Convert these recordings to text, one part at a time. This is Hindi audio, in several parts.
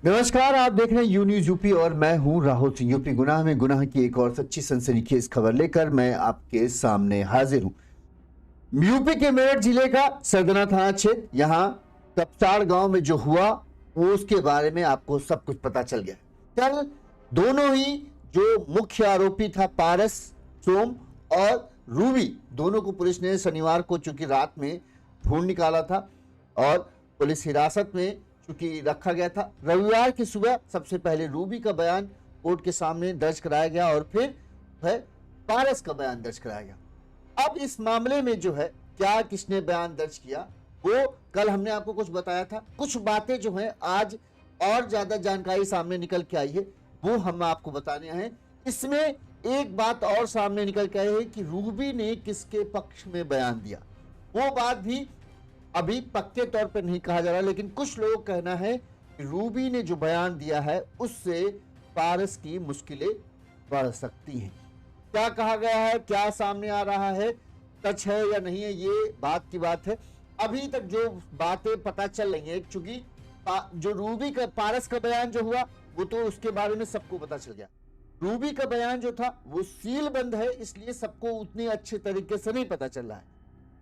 नमस्कार, आप देख रहे हैं यू न्यूज यूपी और मैं हूं राहुल सिंह। यूपी गुनाह में गुनाह की एक और सच्ची सनसनीखेज खबर लेकर मैं आपके सामने हाजिर हूं। यूपी के मेरठ जिले का सरदना थाना क्षेत्र, यहां कपसाड़ गांव में जो हुआ वो उसके बारे में आपको सब कुछ पता चल गया। कल दोनों ही जो मुख्य आरोपी था पारस, सोम और रूबी, दोनों को पुलिस ने शनिवार को चूंकि रात में ढूंढ निकाला था और पुलिस हिरासत में चूंकि रखा गया था। रविवार की सुबह सबसे पहले रूबी का बयान कोर्ट के सामने दर्ज कराया गया और फिर पारस का बयान दर्ज कराया गया। अब इस मामले में जो है क्या किसने बयान दर्ज किया वो कल हमने आपको कुछ बताया था। कुछ बातें जो है आज और ज्यादा जानकारी सामने निकल के आई है, वो हम आपको बताने हैं। इसमें एक बात और सामने निकल के आई है कि रूबी ने किसके पक्ष में बयान दिया। वो बात भी अभी पक्के तौर पर नहीं कहा जा रहा, लेकिन कुछ लोगों का कहना है कि रूबी ने जो बयान दिया है उससे पारस की मुश्किलें बढ़ सकती हैं। क्या कहा गया है, क्या सामने आ रहा है, सच है या नहीं है, ये बात की बात है। अभी तक जो बातें पता चल रही है, चूंकि जो रूबी का पारस का बयान जो हुआ वो तो उसके बारे में सबको पता चल गया। रूबी का बयान जो था वो सील बंद है, इसलिए सबको उतने अच्छे तरीके से नहीं पता चल रहा है।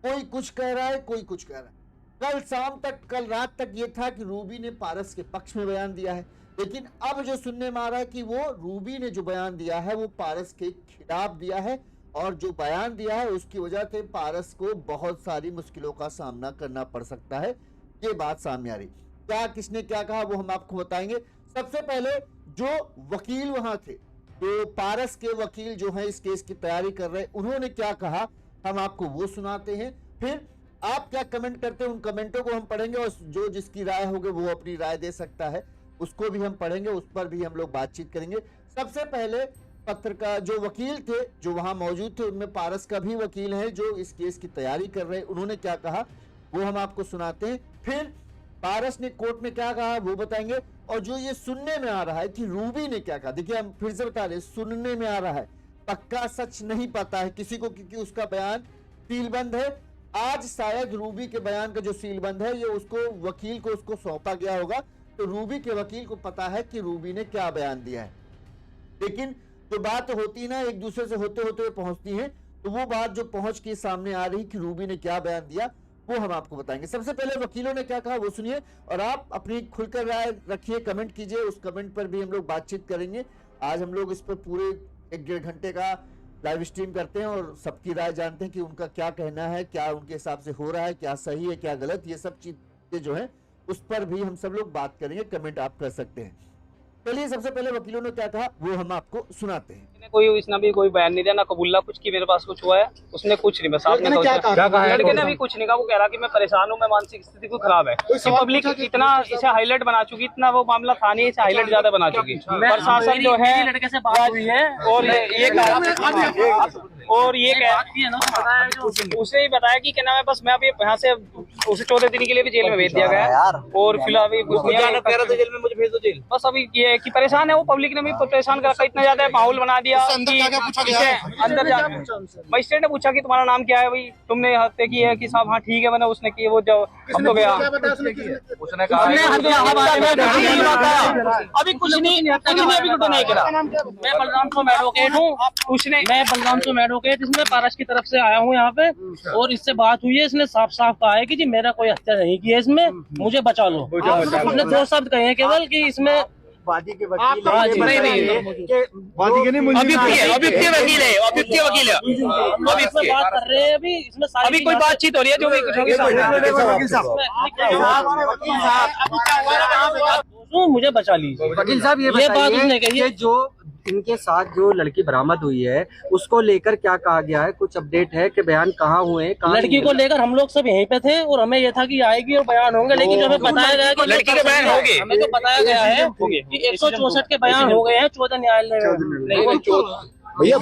कोई कुछ कह रहा है, कोई कुछ कह रहा है। कल शाम तक, कल रात तक ये था कि रूबी ने पारस के पक्ष में बयान दिया है, लेकिन अब जो सुनने में आ रहा है कि वो रूबी ने जो बयान दिया है वो पारस के खिलाफ दिया है और जो बयान दिया है उसकी वजह से पारस को बहुत सारी मुश्किलों का सामना करना पड़ सकता है। ये बात सामने आ रही। क्या किसने क्या कहा वो हम आपको बताएंगे। सबसे पहले जो वकील वहां थे, तो पारस के वकील जो है इस केस की तैयारी कर रहे, उन्होंने क्या कहा हम आपको वो सुनाते हैं। फिर आप क्या कमेंट करते हैं उन कमेंटों को हम पढ़ेंगे और जो जिसकी राय होगी वो अपनी राय दे सकता है, उसको भी हम पढ़ेंगे, उस पर भी हम लोग बातचीत करेंगे। सबसे पहले पत्रकार जो वकील थे जो वहां मौजूद थे, उनमें पारस का भी वकील है जो इस केस की तैयारी कर रहे हैं, उन्होंने क्या कहा वो हम आपको सुनाते हैं। फिर पारस ने कोर्ट में क्या कहा वो बताएंगे, और जो ये सुनने में आ रहा है कि रूबी ने क्या कहा, देखिए हम फिर से बता रहे, सुनने में आ रहा है, पक्का सच नहीं पता है किसी को, क्योंकि उसका बयान सीलबंद है। आज शायद रूबी के बयान का जो सीलबंद है ये उसको वकील को उसको सौंपा गया होगा, तो रूबी के वकील को पता है कि रूबी ने क्या बयान दिया है। लेकिन जो बात होती है ना, एक दूसरे से होते होते पहुंचती है, तो वो बात जो पहुंच के सामने आ रही कि रूबी ने क्या बयान दिया वो हम आपको बताएंगे। सबसे पहले वकीलों ने क्या कहा वो सुनिए और आप अपनी खुलकर राय रखिए, कमेंट कीजिए, उस कमेंट पर भी हम लोग बातचीत करेंगे। आज हम लोग इस पर पूरे 1-1.5 घंटे का लाइव स्ट्रीम करते हैं और सबकी राय जानते हैं कि उनका क्या कहना है, क्या उनके हिसाब से हो रहा है, क्या सही है क्या गलत, ये सब चीजें जो है उस पर भी हम सब लोग बात करेंगे। कमेंट आप कर सकते हैं। चलिए सबसे पहले वकीलों ने क्या कहा वो हम आपको सुनाते हैं। कोई इसने भी कोई बयान नहीं दिया, ना कबूला कुछ की मेरे पास कुछ हुआ है, उसने कुछ नहीं, बस आपने क्या कहा? लड़के ने भी कुछ नहीं कहा, वो कह रहा कि मैं परेशान हूँ, मैं मानसिक स्थिति को खराब है। पब्लिक इतना इसे हाईलाइट बना चुकी, इतना वो मामला था नहीं, इसे हाईलाइट ज्यादा बना चुकी। प्रशासन जो है लड़के से बात हुई है और ये उसे ही बताया कि क्या नाम है, बस मैं अभी यहाँ से उसे 14 दिन के लिए भी जेल में भेज दिया गया है और फिलहाल अभी जेल में मुझे भेज दो जेल। बस अभी ये कि परेशान है वो, पब्लिक ने भी परेशान कर रखा, इतना ज्यादा माहौल बना दिया कि अंदर जा मजिस्ट्रेट ने पूछा कि तुम्हारा नाम क्या है भाई, तुमने हत्या की है कि साहब, हाँ ठीक है मैंने, उसने की वो जो हम तो गया उसने कहा अभी कुछ नहीं, अभी कुछ नहीं करा। मैं बलराम सोम एडवोकेट हूँ, उसने मैं बलराम सोम एडवोकेट, इसमें पारस की तरफ से आया हूँ यहाँ पे और इससे बात हुई है। इसने साफ साफ कहा है कि जी मेरा कोई हत्या नहीं की है, इसमें मुझे बचा लो। उसने 2 शब्द कहे हैं केवल कि इसमें वादी के वकील बात कर रहे हैं, अभी इसमें अभी कोई बातचीत हो रही है जो मुझे बचा लीजिए। वकील साहब ये बात उसने कही है, जो इनके साथ जो लड़की बरामद हुई है उसको लेकर क्या कहा गया है, कुछ अपडेट है कि बयान कहाँ हुए? लड़की को लेकर हम लोग सब यहीं पे थे और हमें ये था कि आएगी और बयान होंगे, लेकिन जो हमें बताया गया कि लड़की के बयान होंगे, हमें जो बताया गया है कि 164 के बयान हो गए हैं 14 न्यायालय में। भैया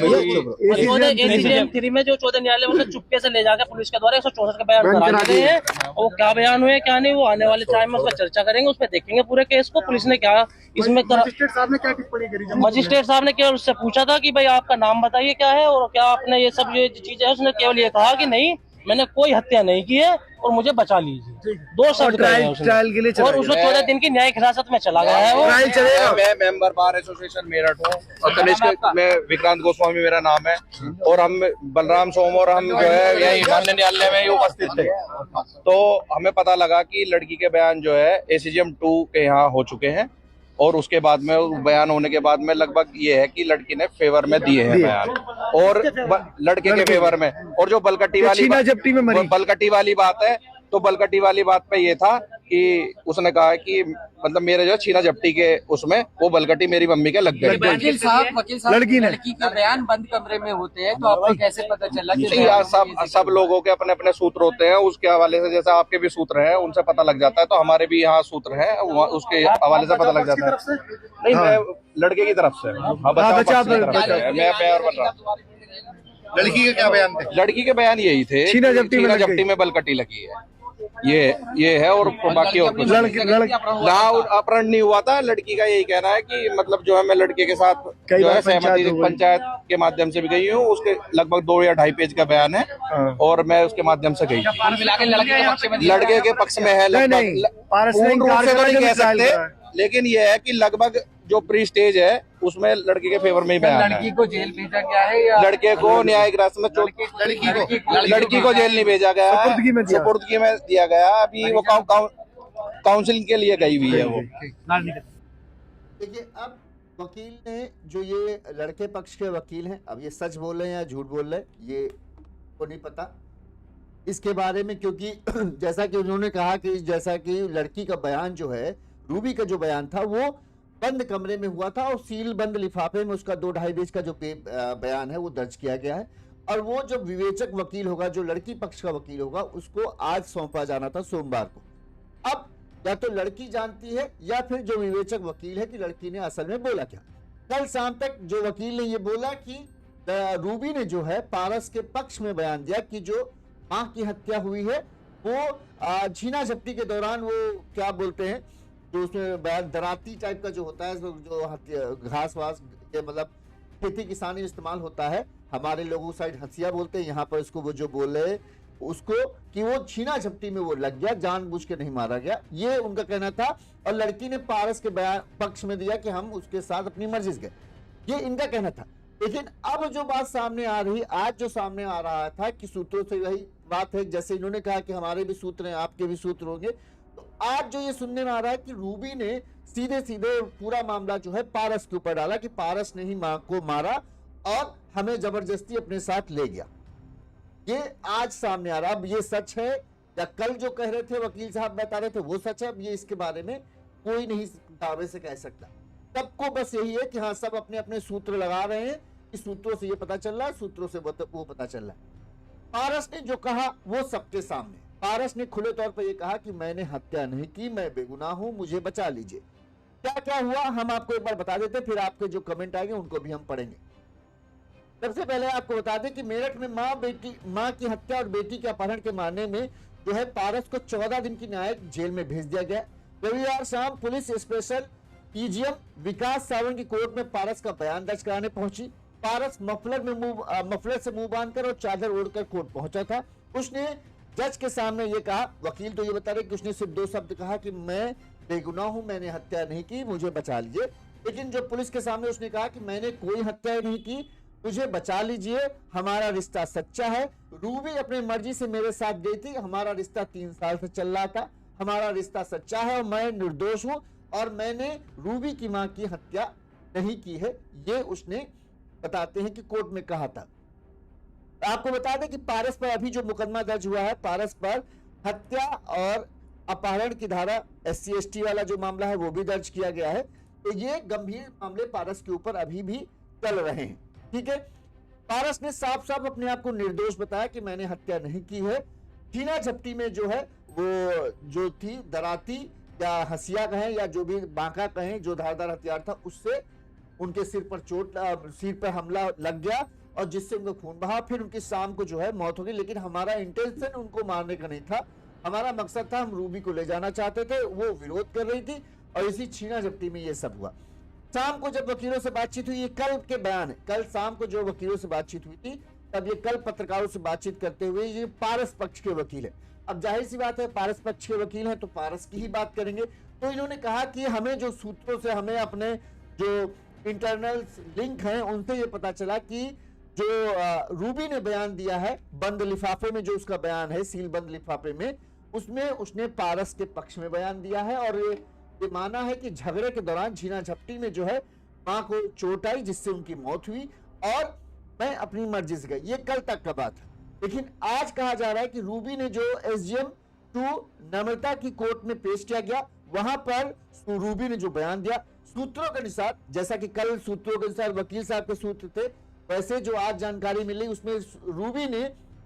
3 में जो 14 न्यायालय में चुपके से ले जाकर पुलिस के द्वारा 164 के बयान करा दिए हैं। वो क्या बयान हुए क्या नहीं, वो आने वाले टाइम में उस पर चर्चा करेंगे, उस पर देखेंगे पूरे केस को पुलिस ने क्या इसमें मजिस्ट्रेट साहब ने क्या टिप्पणी करी? मजिस्ट्रेट साहब ने केवल उससे पूछा था कि भाई आपका नाम बताइए क्या है और क्या आपने ये सब जो चीजें है, उसने केवल ये कहा कि नहीं मैंने कोई हत्या नहीं की है और मुझे बचा लीजिए। 2 शब्द कहे हैं उसने। ट्रायल के लिए चला और उसने 14 दिन की न्यायिक हिरासत में चला गया है वो। ट्रायल चलेगा। मैं मेंबर बार एसोसिएशन मेरठ हूँ और कनिष्क में विक्रांत गोस्वामी मेरा नाम है और हम बलराम सोम और हम जो है यही माननीय न्यायालय में ही उपस्थित थे। तो हमें पता लगा कि लड़की के बयान जो है ACGM 2 के यहाँ हो चुके हैं और उसके बाद में बयान होने के बाद में लगभग ये है कि लड़की ने फेवर में दिए हैं बयान और लड़के के फेवर में। और जो बलकटी वाली बात है, तो बलकटी वाली बात पे ये था कि उसने कहा कि मतलब मेरे जो छीना झपटी के उसमें वो बलकटी मेरी मम्मी के लग गई। वकील साहब लड़की के बयान बंद कमरे में होते हैं, तो आपको कैसे पता चला कि सब लोगों के अपने अपने सूत्र होते हैं, उसके हवाले से जैसे आपके भी सूत्र हैं उनसे पता लग जाता है, तो हमारे भी यहाँ सूत्र है उसके हवाले से पता लग जाता है। नहीं, मैं लड़के की तरफ से, मैं और बन रहा। लड़की का क्या बयान थे? लड़की के बयान यही थे, छीना झपटी में बलकटी लगी है, ये है और बाकी और कुछ अपहरण नहीं हुआ था। लड़की का यही कहना है कि मतलब जो है मैं लड़के के साथ जो है सहमति पंचायत के माध्यम से भी गई हूँ, उसके लगभग 2 या 2.5 पेज का बयान है और मैं उसके माध्यम से गई। लड़के के पक्ष में है, पूर्ण रूप से तो नहीं कह सकते, लेकिन ये है कि लगभग जो प्री स्टेज है उसमें लड़के के फेवर में ही बयान है। लड़की को जेल भेजा गया है या लड़के को न्यायिक हिरासत में लड़की को जेल नहीं भेजा गया है, सुपुर्दगी में दिया गया। अभी वो काउंसलिंग के लिए गई हुई है वो। देखिए, अब वकील ने जो ये लड़के पक्ष के वकील हैं, अब ये सच बोल रहे हैं या झूठ बोल रहे हैं ये को नहीं पता इसके बारे में, क्योंकि जैसा कि उन्होंने कहा कि जैसा कि लड़की का बयान जो है, रूबी का जो बयान था वो बंद कमरे में हुआ था और सील बंद लिफाफे में उसका 2-2.5 पेज का जो बयान है वो दर्ज किया गया है और वो जो विवेचक वकील होगा, जो लड़की पक्ष का वकील होगा, उसको आज सौंपा जाना था सोमवार को। अब या तो लड़की जानती है या फिर जो विवेचक वकील है कि लड़की ने असल में बोला क्या। कल शाम तक जो वकील ने ये बोला कि रूबी ने जो है पारस के पक्ष में बयान दिया कि जो मां की हत्या हुई है वो छीना झपटी के दौरान वो क्या बोलते हैं, जो उसमें बयान दराती टाइप का जो होता है, जो घास वास के मतलब खेती किसानी में इस्तेमाल होता है, हमारे लोगों साइड हंसिया बोलते हैं, यहाँ पर इसको वो जो बोल रहे उसको कि वो छीना झपटी में वो लग गया, जानबूझ के नहीं मारा गया, ये उनका कहना था। और लड़की ने पारस के बयान पक्ष में दिया कि हम उसके साथ अपनी मर्जी से गए, ये इनका कहना था। लेकिन अब जो बात सामने आ रही, आज जो सामने आ रहा था कि सूत्रों से वही बात है, जैसे इन्होंने कहा कि हमारे भी सूत्र हैं, आपके भी सूत्र होंगे, तो आज जो ये सुनने में आ रहा है कि रूबी ने सीधे सीधे पूरा मामला जो है पारस के ऊपर डाला कि पारस ने ही मां को मारा और हमें जबरदस्ती अपने साथ ले गया। ये आज सामने आ रहा। अब ये सच है या कल जो कह रहे थे वकील साहब बता रहे थे वो सच है, अब ये इसके बारे में कोई नहीं दावे से कह सकता। सबको बस यही है कि हाँ, सब अपने अपने सूत्र लगा रहे हैं कि सूत्रों से ये पता चल रहा है, सूत्रों से वो पता चल रहा है। पारस ने जो कहा वो सबके सामने, पारस ने खुले तौर पर यह कहा कि मैंने हत्या नहीं की, मैं बेगुनाह हूं, मुझे बचा लीजिए। क्या क्या हुआ हम आपको एक बार बता देते, फिर आपके जो कमेंट आएंगे उनको भी हम पढ़ेंगे। सबसे पहले आपको बता दें कि मेरठ में मां की हत्या और बेटी के अपहरण के मामले में जो है पारस को 14 दिन की न्यायिक जेल में भेज दिया गया। रविवार शाम पुलिस स्पेशल EGM विकास सावंत की कोर्ट में पारस का बयान दर्ज कराने पहुंची। पारस मफलर से मुंह बांधकर और चादर ओढ़कर कोर्ट पहुंचा था। उसने जज के सामने ये कहा, वकील तो ये बता रहे कि उसने सिर्फ 2 शब्द कहा कि मैं बेगुनाह हूं, मैंने हत्या नहीं की, मुझे बचा लीजिए। लेकिन जो पुलिस के सामने उसने कहा कि मैंने कोई हत्या नहीं की, मुझे बचा लीजिए, हमारा रिश्ता सच्चा है, रूबी अपनी मर्जी से मेरे साथ गई थी, हमारा रिश्ता 3 साल से चल रहा था, हमारा रिश्ता सच्चा है और मैं निर्दोष हूं और मैंने रूबी की मां की हत्या नहीं की है, ये उसने बताते हैं कि कोर्ट में कहा था। आपको बता दें कि पारस पर अभी जो मुकदमा दर्ज हुआ है, पारस पर हत्या और अपहरण की धारा SC/ST वाला जो मामला है वो भी दर्ज किया गया है। तो ये गंभीर मामले पारस के ऊपर अभी भी चल रहे हैं। ठीक है, पारस ने साफ साफ अपने आप को निर्दोष बताया कि मैंने हत्या नहीं की है। छीना झपटी में जो है वो जो थी दराती या हंसिया कहें या जो भी बांका कहें, जो धारदार हथियार था उससे उनके सिर पर हमला लग गया और जिससे उनका खून बहा, फिर उनकी शाम को जो है मौत हो गई। लेकिन हमारा इंटेंशन उनको मारने का नहीं था, हमारा मकसद था हम रूबी को ले जाना चाहते थे, वो विरोध कर रही थी और इसी छीना झपटी में ये सब हुआ। शाम को जब वकीलों से बातचीत हुई, ये कल के बयान है, कल शाम को जो वकीलों से बातचीत हुई थी तब ये कल पत्रकारों से बातचीत करते हुए, ये पारस पक्ष के वकील है। अब जाहिर सी बात है, पारस पक्ष के वकील हैं तो पारस की ही बात करेंगे। तो इन्होंने कहा कि हमें जो सूत्रों से, हमें अपने जो इंटरनल लिंक हैं उनसे ये पता चला कि जो रूबी ने बयान दिया है बंद लिफाफे में, जो उसका बयान है सील बंद लिफाफे में, उसमें उसने पारस के पक्ष में बयान दिया है और ये माना है कि झगड़े के दौरान झीना झपटी में जो है मां को चोट आई जिससे उनकी मौत हुई और मैं अपनी मर्जी से गई। ये कल तक का बात है। लेकिन आज कहा जा रहा है कि रूबी ने जो SGM 2 नम्रता की कोर्ट में पेश किया गया, वहां पर रूबी ने जो बयान दिया, सूत्रों के अनुसार, जैसा कि कल सूत्रों के अनुसार वकील साहब के सूत्र थे, वैसे जो आज जानकारी मिली उसमें रूबी ने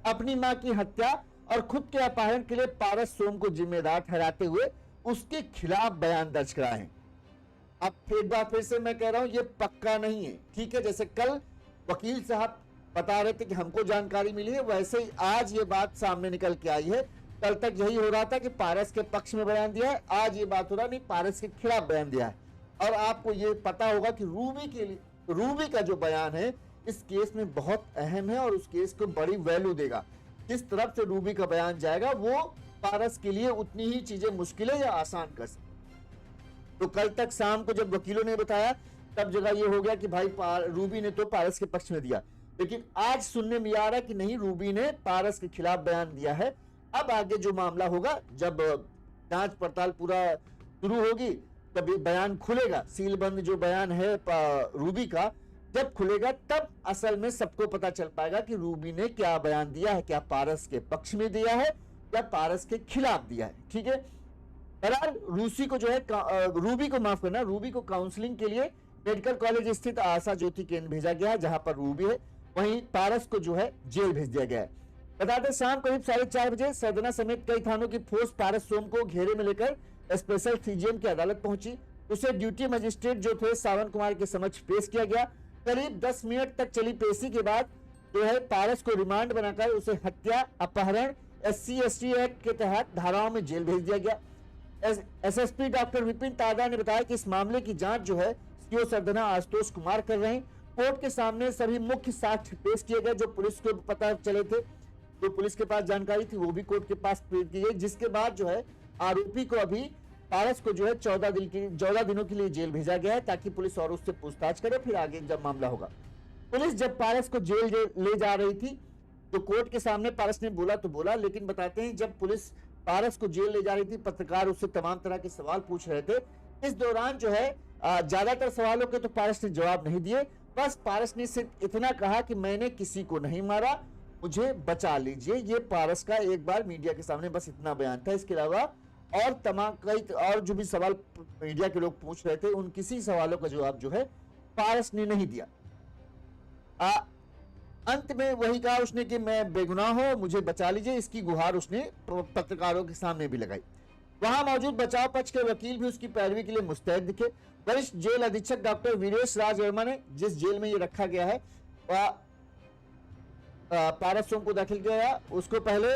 अपनी मां की हत्या और खुद के अपहरण के लिए पारस सोम को जिम्मेदार ठहराते हुए उसके खिलाफ बयान दर्ज कराए हैं। अब एक बार फिर से मैं कह रहा हूं, ये पक्का नहीं है, ठीक है। जैसे कल वकील साहब बता रहे थे कि हमको जानकारी मिली है, वैसे ही आज ये बात सामने निकल के आई है। कल तक यही हो रहा था कि पारस के पक्ष में बयान दिया है, आज ये बात हो रहा नहीं, पारस के खिलाफ बयान दिया है। और आपको ये पता होगा कि रूबी का जो बयान है इस केस में बहुत अहम है और उस केस को बड़ी वैल्यू देगा। किस तरफ से रूबी का बयान जाएगा वो पारस के लिए उतनी ही चीजें मुश्किलें या आसान कर सकते। तो कल तक शाम को जब वकीलों ने बताया तब जगह ये हो गया कि भाई रूबी ने तो पारस के पक्ष में दिया, लेकिन आज सुनने में आ रहा है कि नहीं, रूबी ने पारस के खिलाफ बयान दिया है। अब आगे जो मामला होगा, जब जांच पड़ताल पूरा शुरू होगी तब ये बयान खुलेगा, सीलबंद जो बयान है रूबी का जब खुलेगा तब असल में सबको पता चल पाएगा कि रूबी ने क्या बयान दिया है, क्या पारस के पक्ष में दिया है या पारस के खिलाफ दिया है। ठीक है। बहरहाल रूसी को जो है रूबी को माफ करना, रूबी को काउंसलिंग के लिए मेडिकल कॉलेज स्थित आशा ज्योति केंद्र भेजा गया है जहां पर रूबी है, वहीं पारस को जो है जेल भेज दिया गया है। बता दें शाम करीब 4:30 बजे सरदना समेत कई थानों की फोर्स पारस सोम को घेरे में लेकर स्पेशल CGM की अदालत पहुंची। उसे ड्यूटी मजिस्ट्रेट जो थे सावन कुमार के समक्ष पेश किया गया। करीब 10 मिनट तक चली पेशी के बाद जो है पारस को रिमांड बनाकर उसे हत्या, अपहरण, SC/ST एक्ट के तहत धाराओं में जेल भेज दिया गया। SSP डॉक्टर विपिन तादा ने बताया कि इस मामले की जांच जो है CO सरदना आशुतोष कुमार कर रहे हैं। कोर्ट के सामने सभी मुख्य साक्ष्य पेश किए गए जो पुलिस को पता चले थे, जो पुलिस के पास जानकारी थी वो भी कोर्ट के पास पेश की गई, जिसके बाद जो है आरोपी को अभी पारस को जो है 14 दिनों के लिए जेल भेजा गया है ताकि पुलिस और उससे पूछताछ करे, फिर आगे जब मामला होगा। पुलिस जब पारस को जेल ले जा रही थी तो कोर्ट के सामने पारस ने बोला तो बोला, लेकिन बताते हैं जब पुलिस पारस को जेल ले जा रही थी पत्रकार उससे तमाम तरह के सवाल पूछ रहे थे। इस दौरान जो है ज्यादातर सवालों के तो पारस ने जवाब नहीं दिए, बस पारस ने सिर्फ इतना कहा कि मैंने किसी को नहीं मारा, मुझे बचा लीजिए। ये पारस का एक बार मीडिया के सामने बस इतना बयान था। इसके अलावा और तमाम कई और जो भी सवाल मीडिया के लोग पूछ रहे थे उन किसी सवालों का जवाब जो है पारस ने नहीं दिया। अंत में वही कहा उसने कि मैं बेगुनाह हूं, मुझे बचा लीजिए, इसकी गुहार उसने पत्रकारों के सामने भी लगाई। वहां मौजूद बचाव पक्ष के वकील भी उसकी पैरवी के लिए मुस्तैद दिखे। वरिष्ठ जेल अधीक्षक डॉक्टर वीरेश राज वर्मा ने जिस जेल में ये रखा गया है पारस सोम को दाखिल किया गया, उसको पहले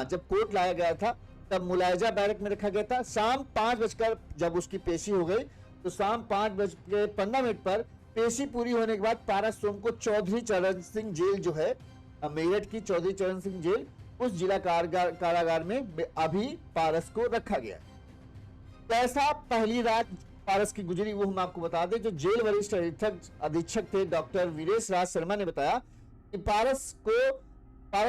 जब कोर्ट लाया गया था तब मुलायजा बैरक में रखा गया था। शाम 5 बजकर जब उसकी पेशी हो गई तो शाम 5:15 पर पेशी पूरी होने के बाद पारस सोम को चौधरी चरण सिंह जेल जो है मेरठ की चौधरी चरण सिंह जेल उस जिला कारागार में अभी पारस को रखा गया। कैसा पहली रात पारस की गुजरी वो हम आपको बता दें। जो जेल वरिष्ठ अधीक्षक थे डॉक्टर वीरेश राज शर्मा ने बताया कि पारस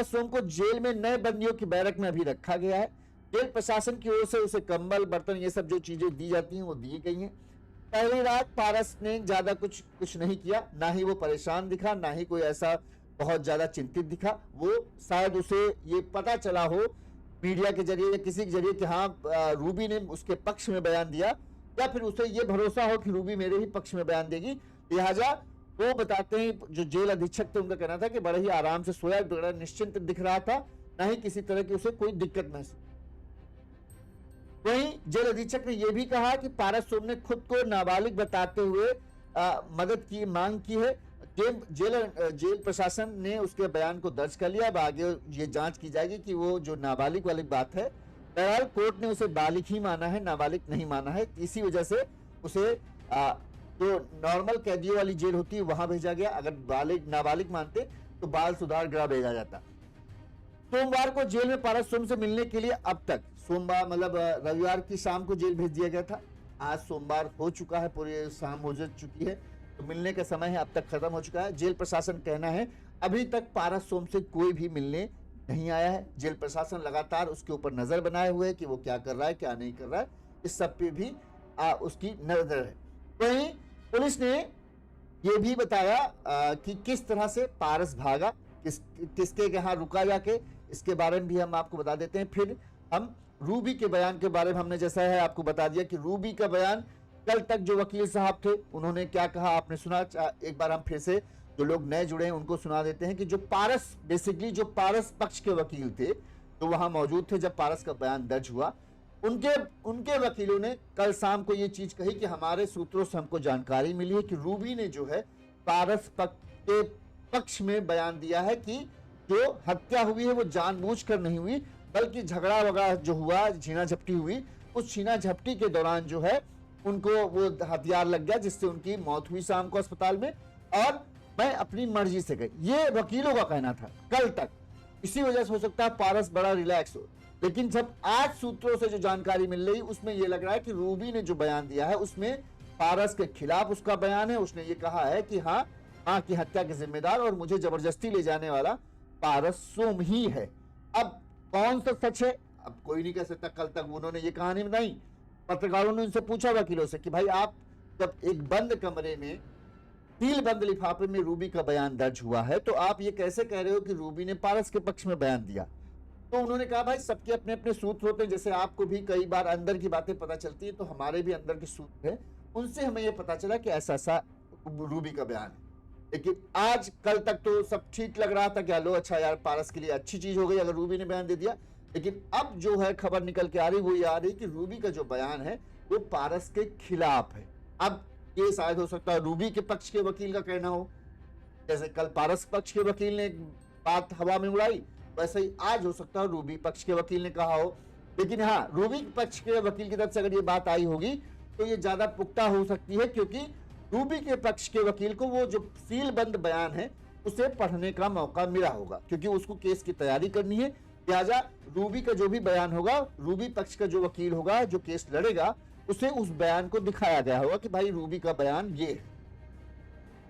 सोम को जेल में नए बंदियों की बैरक में अभी रखा गया है। जेल प्रशासन की ओर से उसे कंबल, बर्तन, ये सब जो चीजें दी जाती हैं वो दी गई हैं। पहली रात पारस ने ज्यादा कुछ नहीं किया, ना ही वो परेशान दिखा, ना ही कोई ऐसा बहुत ज्यादा चिंतित दिखा। वो शायद उसे ये पता चला हो मीडिया के जरिए या किसी के जरिए कि हाँ रूबी ने उसके पक्ष में बयान दिया, या फिर उसे ये भरोसा हो कि रूबी मेरे ही पक्ष में बयान देगी। लिहाजा वो बताते हैं जो जेल अधीक्षक थे उनका कहना था कि बड़े ही आराम से सोया, बड़ा निश्चिंत दिख रहा था, ना ही किसी तरह की उसे कोई दिक्कत महसूस। वहीं जेल अधीक्षक ने यह भी कहा कि पारस सोम ने खुद को नाबालिग बताते हुए मदद की मांग की है। जेल प्रशासन ने उसके बयान को दर्ज कर लिया। अब आगे ये जांच की जाएगी कि वो जो नाबालिग वाली बात है, बहरहाल कोर्ट ने उसे बालिग ही माना है, नाबालिग नहीं माना है। इसी वजह से उसे जो नॉर्मल कैदियों वाली जेल होती है वहां भेजा गया। अगर नाबालिग मानते तो बाल सुधार गृह भेजा जाता। सोमवार को जेल में पारस सोम से मिलने के लिए अब तक सोमवार मतलब रविवार की शाम को जेल भेज दिया गया था। आज सोमवार हो चुका है, पूरी शाम हो चुकी है, तो मिलने का समय है अब तक खत्म हो चुका है। जेल प्रशासन कहना है अभी तक पारस सोम से कोई भी मिलने नहीं आया है। जेल प्रशासन लगातार उसके ऊपर नजर बनाए हुए है कि वो क्या कर रहा है क्या नहीं कर रहा है, इस सब पे भी उसकी नजर है। वहीं पुलिस ने ये भी बताया कि किस तरह से पारस भागा, किसके यहाँ रुका जाके, इसके बारे में भी हम आपको बता देते हैं। फिर हम रूबी के बयान के बारे में हमने जैसा है आपको बता दिया कि रूबी का बयान कल तक जो वकील साहब थे उन्होंने क्या कहा आपने सुना। एक बार हम फिर से जो लोग नए जुड़े हैं उनको सुना देते हैं कि जो पारस बेसिकली जो पारस पक्ष के वकील थे तो वहां मौजूद थे जब पारस का बयान दर्ज हुआ। उनके वकीलों ने कल शाम को ये चीज कही कि हमारे सूत्रों से हमको जानकारी मिली है कि रूबी ने जो है पारस के पक्ष में बयान दिया है कि जो हत्या हुई है वो जानबूझकर नहीं हुई, बल्कि झगड़ा वगड़ा जो हुआ, छीना झपटी हुई, उस छीना झपटी के दौरान जो है उनको वो हथियार लग गया जिससे उनकी मौत हुई शाम को अस्पताल में, और मैं अपनी मर्जी से गई। ये वकीलों का कहना था कल तक। इसी वजह से हो सकता है पारस बड़ा रिलैक्स हो, लेकिन जब आज सूत्रों से जो जानकारी मिल रही उसमें यह लग रहा है कि रूबी ने जो बयान दिया है उसमें पारस के खिलाफ उसका बयान है। उसने ये कहा है कि हाँ, मां की हत्या के जिम्मेदार और मुझे जबरदस्ती ले जाने वाला पारस सोम ही है। अब कौन सा सच है अब कोई नहीं कह सकता। कल तक उन्होंने ये कहानी बताई, पत्रकारों ने उनसे पूछा वकीलों से कि भाई आप जब एक बंद कमरे में सील बंद लिफाफे में रूबी का बयान दर्ज हुआ है तो आप ये कैसे कह रहे हो कि रूबी ने पारस के पक्ष में बयान दिया। तो उन्होंने कहा भाई सबके अपने अपने सूत्र होते हैं, जैसे आपको भी कई बार अंदर की बातें पता चलती है तो हमारे भी अंदर के सूत्र हैं, उनसे हमें यह पता चला कि ऐसा ऐसा रूबी का बयान है। लेकिन आज कल तक तो सब ठीक लग रहा था कि लो अच्छा यार पारस के लिए अच्छी चीज हो गई अगर रूबी ने बयान दे दिया। लेकिन अब जो है खबर निकल के आ रही वो ये आ रही कि रूबी का जो बयान है वो पारस के खिलाफ है। अब ये शायद हो सकता है रूबी के पक्ष के वकील का कहना हो, जैसे कल पारस पक्ष के वकील ने बात हवा में उड़ाई वैसे ही आज हो सकता है रूबी पक्ष के वकील ने कहा हो। लेकिन हाँ, रूबी पक्ष के वकील की तरफ से अगर ये बात आई होगी तो ये ज्यादा पुख्ता हो सकती है, क्योंकि रूबी के पक्ष के वकील को वो जो सील बंद बयान है उसे पढ़ने का मौका मिला होगा, क्योंकि उसको केस की तैयारी करनी है। लिहाजा रूबी का जो भी बयान होगा, रूबी पक्ष का जो वकील होगा जो केस लड़ेगा उसे उस बयान को दिखाया गया होगा कि भाई रूबी का बयान ये है।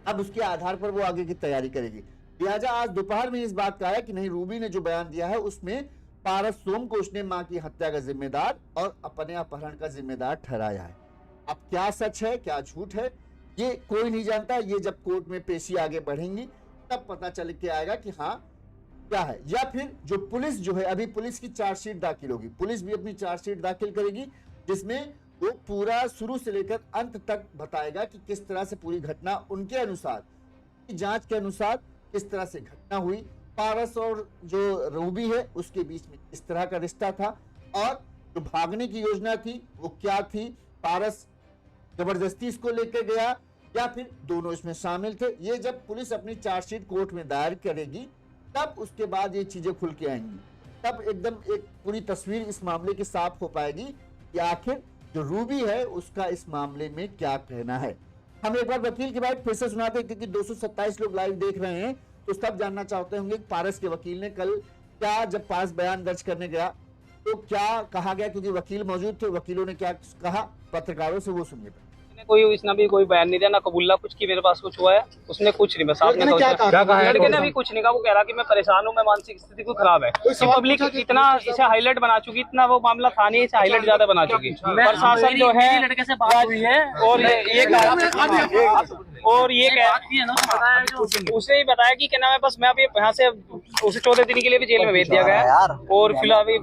अब उसके आधार पर वो आगे की तैयारी करेगी। लिहाजा आज दोपहर में इस बात का है कि नहीं, रूबी ने जो बयान दिया है उसमें पारस सोम को उसने मां की हत्या का जिम्मेदार और अपने अपहरण का जिम्मेदार ठहराया है। अब क्या सच है क्या झूठ है ये कोई नहीं जानता। ये जब कोर्ट में पेशी आगे बढ़ेंगी तब पता चल के आएगा कि हाँ क्या है। या फिर जो पुलिस जो है, अभी पुलिस की चार्जशीट दाखिल होगी, पुलिस भी अपनी चार्जशीट दाखिल करेगी जिसमें वो पूरा शुरू से लेकर अंत तक बताएगा कि किस तरह से पूरी घटना उनके अनुसार, जांच के अनुसार किस तरह से घटना हुई, पारस और जो रूबी है उसके बीच में किस तरह का रिश्ता था, और जो भागने की योजना थी वो क्या थी, पारस जबरदस्ती इसको लेकर गया या फिर दोनों इसमें शामिल थे। ये जब पुलिस अपनी चार्जशीट कोर्ट में दायर करेगी तब उसके बाद ये चीजें खुल के आएंगी, तब एकदम एक पूरी तस्वीर इस मामले की साफ हो पाएगी कि आखिर जो रूबी है उसका इस मामले में क्या कहना है। हम एक बार वकील की बात फिर से सुनाते हैं क्योंकि 227 लोग लाइव देख रहे हैं तो सब जानना चाहते होंगे पारस के वकील ने कल क्या, जब पारस बयान दर्ज करने गया तो क्या कहा गया, क्योंकि वकील मौजूद थे, वकीलों ने क्या कहा पत्रकारों से वो सुनिए। कोई इसने भी कोई बयान नहीं दिया, ना कबूला कुछ की मेरे पास कुछ हुआ है, उसने कुछ नहीं, बस आपने लड़के ने भी कुछ नहीं कहा। वो कह रहा कि मैं परेशान हूँ, मैं मानसिक स्थिति को खराब है। पब्लिक इतना इसे हाईलाइट बना चुकी, इतना वो मामला था नहीं, इसे हाईलाइट ज्यादा बना चुकी। प्रशासन जो है लड़के से बात हुई है और उसे ही बताया कि क्या नाम है, बस मैं अभी यहाँ से उसे 14 दिन के लिए भी जेल में भेज दिया गया है और फिलहाल अभी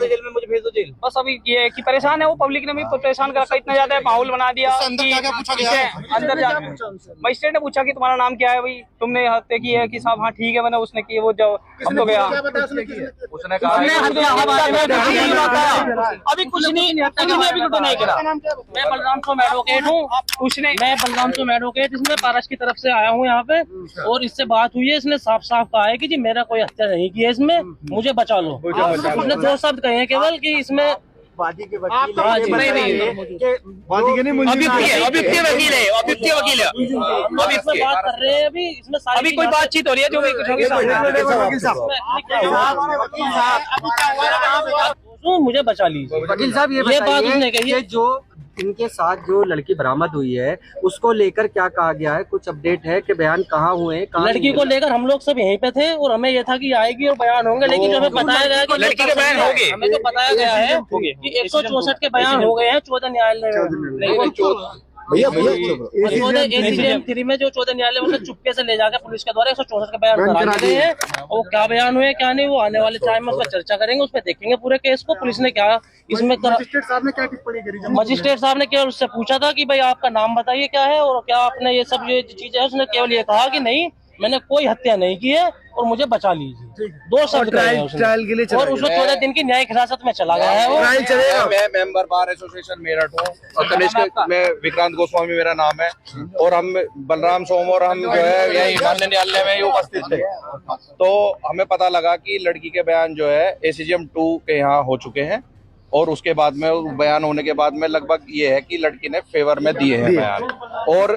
जेल में मुझे भेज दो जेल। बस अभी ये कि परेशान है वो, पब्लिक ने भी परेशान कर रखा, इतना ज्यादा माहौल बना दिया। अंदर जाके मजिस्ट्रेट ने पूछा कि तुम्हारा नाम क्या है, भाई तुमने हत्या की है कि साहब हाँ ठीक है मैंने, उसने की वो जो हम तो गया उसने कहा अभी कुछ नहीं, अभी कुछ नहीं करा। मैं बलराम सोम एडवोकेट हूँ, उसने मैं बलराम सोम एडवोकेट इसमें पारस की तरफ से आया हूँ यहाँ पे और इससे बात हुई है। इसने साफ साफ कहा है कि जी मेरा कोई हत्या नहीं की है, इसमें मुझे बचा लो। उसने 2 शब्द कहे हैं केवल कि इसमें वादी के हाँ जी, वकील इसमें बात कर रहे हैं अभी, इसमें सारी अभी कोई बातचीत हो रही है जो भी मुझे बचा लीजिए। वकील साहब ये बात उसने कही बताइए है। कि जो इनके साथ जो लड़की बरामद हुई है उसको लेकर क्या कहा गया है, कुछ अपडेट है कि बयान कहाँ हुए हैं, कहाँ लड़की को लेकर हम लोग सब यहीं पे थे और हमें ये था कि आएगी और बयान होंगे, लेकिन जो हमें बताया गया कि लड़की के बयान होंगे। हमें जो बताया गया है कि 164 के बयान हो गए हैं 14 न्यायालय में। भैया 3 में जो 14 न्यायालय में चुपके से ले जाकर पुलिस के द्वारा 164 के बयान करा दिए हैं। वो क्या बयान हुए क्या नहीं, वो आने वाले टाइम में उस पर चर्चा करेंगे, उस पर देखेंगे पूरे केस को पुलिस ने क्या इसमें मजिस्ट्रेट साहब ने क्या टिप्पणी करी? मजिस्ट्रेट साहब ने केवल उससे पूछा था कि भाई आपका नाम बताइए क्या है और क्या आपने ये सब ये चीज है। उसने केवल ये कहा कि नहीं मैंने कोई हत्या नहीं की है और मुझे बचा लीजिए, 2 शब्द कहे हैं उसने। ट्रायल के लिए और उसको 14 दिन की न्यायिक हिरासत में चला गया है वो। मैं मेंबर बार एसोसिएशन मेरठ हूँ और तनिष्क मैं विक्रांत गोस्वामी मेरा नाम है और हम बलराम सोम और हम जो है यही माननीय न्यायालय में ही उपस्थित थे। तो हमें पता लगा कि लड़की के बयान जो है ACGM 2 के यहाँ हो चुके हैं और उसके बाद में बयान होने के बाद में लगभग ये है कि लड़की ने फेवर में दिए हैं बयान और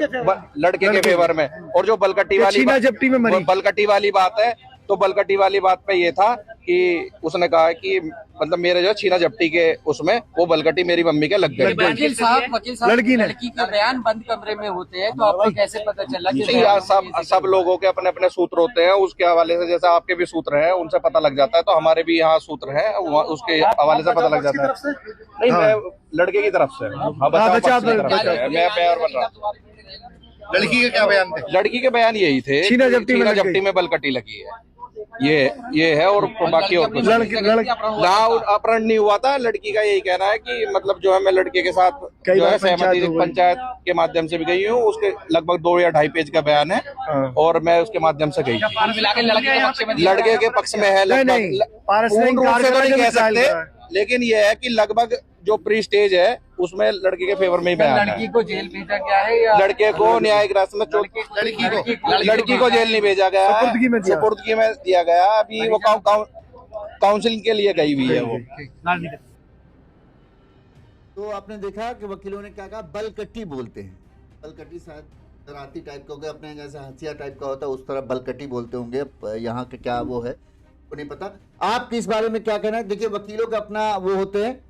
लड़के के फेवर में। और जो बलकटी वाली बात है, तो बलकटी वाली बात पे ये था कि उसने कहा कि मतलब मेरे जो छीना झपटी के उसमें वो बलकटी मेरी मम्मी के लग गई। वकील साहब लड़की के बयान बंद कमरे में होते हैं, तो आपको कैसे पता चला कि सब लोगों के अपने अपने सूत्र होते हैं, उसके हवाले से जैसे आपके भी सूत्र हैं उनसे पता लग जाता है, तो हमारे भी यहाँ सूत्र हैं उसके हवाले से पता लग जाता है। नहीं मैं लड़के की तरफ से, मैं और बन रहा। लड़की के क्या बयान थे? लड़की के बयान यही थे, छीना झपटी में बलकटी लगी है, ये है और बाकी और कुछ अपहरण नहीं हुआ था। लड़की का यही कहना है कि मतलब जो है मैं लड़के के साथ जो है सहमति पंचायत के माध्यम से भी गई हूँ, उसके लगभग 2 या 2.5 पेज का बयान है और मैं उसके माध्यम से गई। लड़के के पक्ष में है, पूर्ण रूप से तो नहीं कह सकते, लेकिन ये है कि लगभग जो प्री स्टेज है उसमें लड़के के फेवर में ही बयान है। लड़की को जेल भेजा गया है या लड़के को न्यायिक हिरासत में लड़की को जेल नहीं भेजा गया, सुपुर्दगी में दिया गया। अभी वो काउंसलिंग के लिए गई हुई है वो। तो आपने देखा कि वकीलों ने क्या कहा, बलकटी बोलते हैं। बलकटी शायद शरारती टाइप का हो गया, अपने जैसे हंसिया टाइप का होता है उस तरह बलकटी बोलते होंगे। यहाँ के क्या वो है वो नहीं पता। आपके इस बारे में क्या कहना है? देखिए वकीलों का अपना वो होते हैं।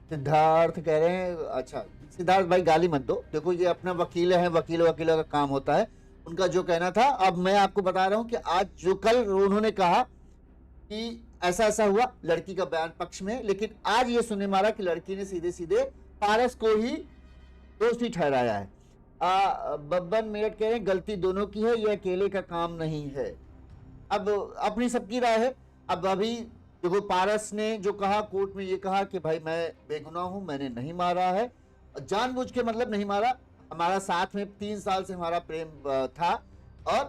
सिद्धार्थ कह रहे हैं, अच्छा सिद्धार्थ भाई गाली मत दो, देखो ये अपना वकील है, वकीलों का काम होता है, उनका जो कहना था। अब मैं आपको बता रहा हूं कि आज जो कल उन्होंने कहा कि ऐसा ऐसा हुआ, लड़की का बयान पक्ष में, लेकिन आज ये सुनने मारा कि लड़की ने सीधे सीधे पारस को ही दोषी ठहराया है। बब्बन मेरठ कह रहे हैं गलती दोनों की है, ये अकेले का काम नहीं है। अब अपनी सबकी राय है। अब अभी देखो पारस ने जो कहा कोर्ट में, ये कहा कि भाई मैं बेगुनाह हूं, मैंने नहीं मारा है, जानबूझ के मतलब नहीं मारा, हमारा साथ में 3 साल से हमारा प्रेम था और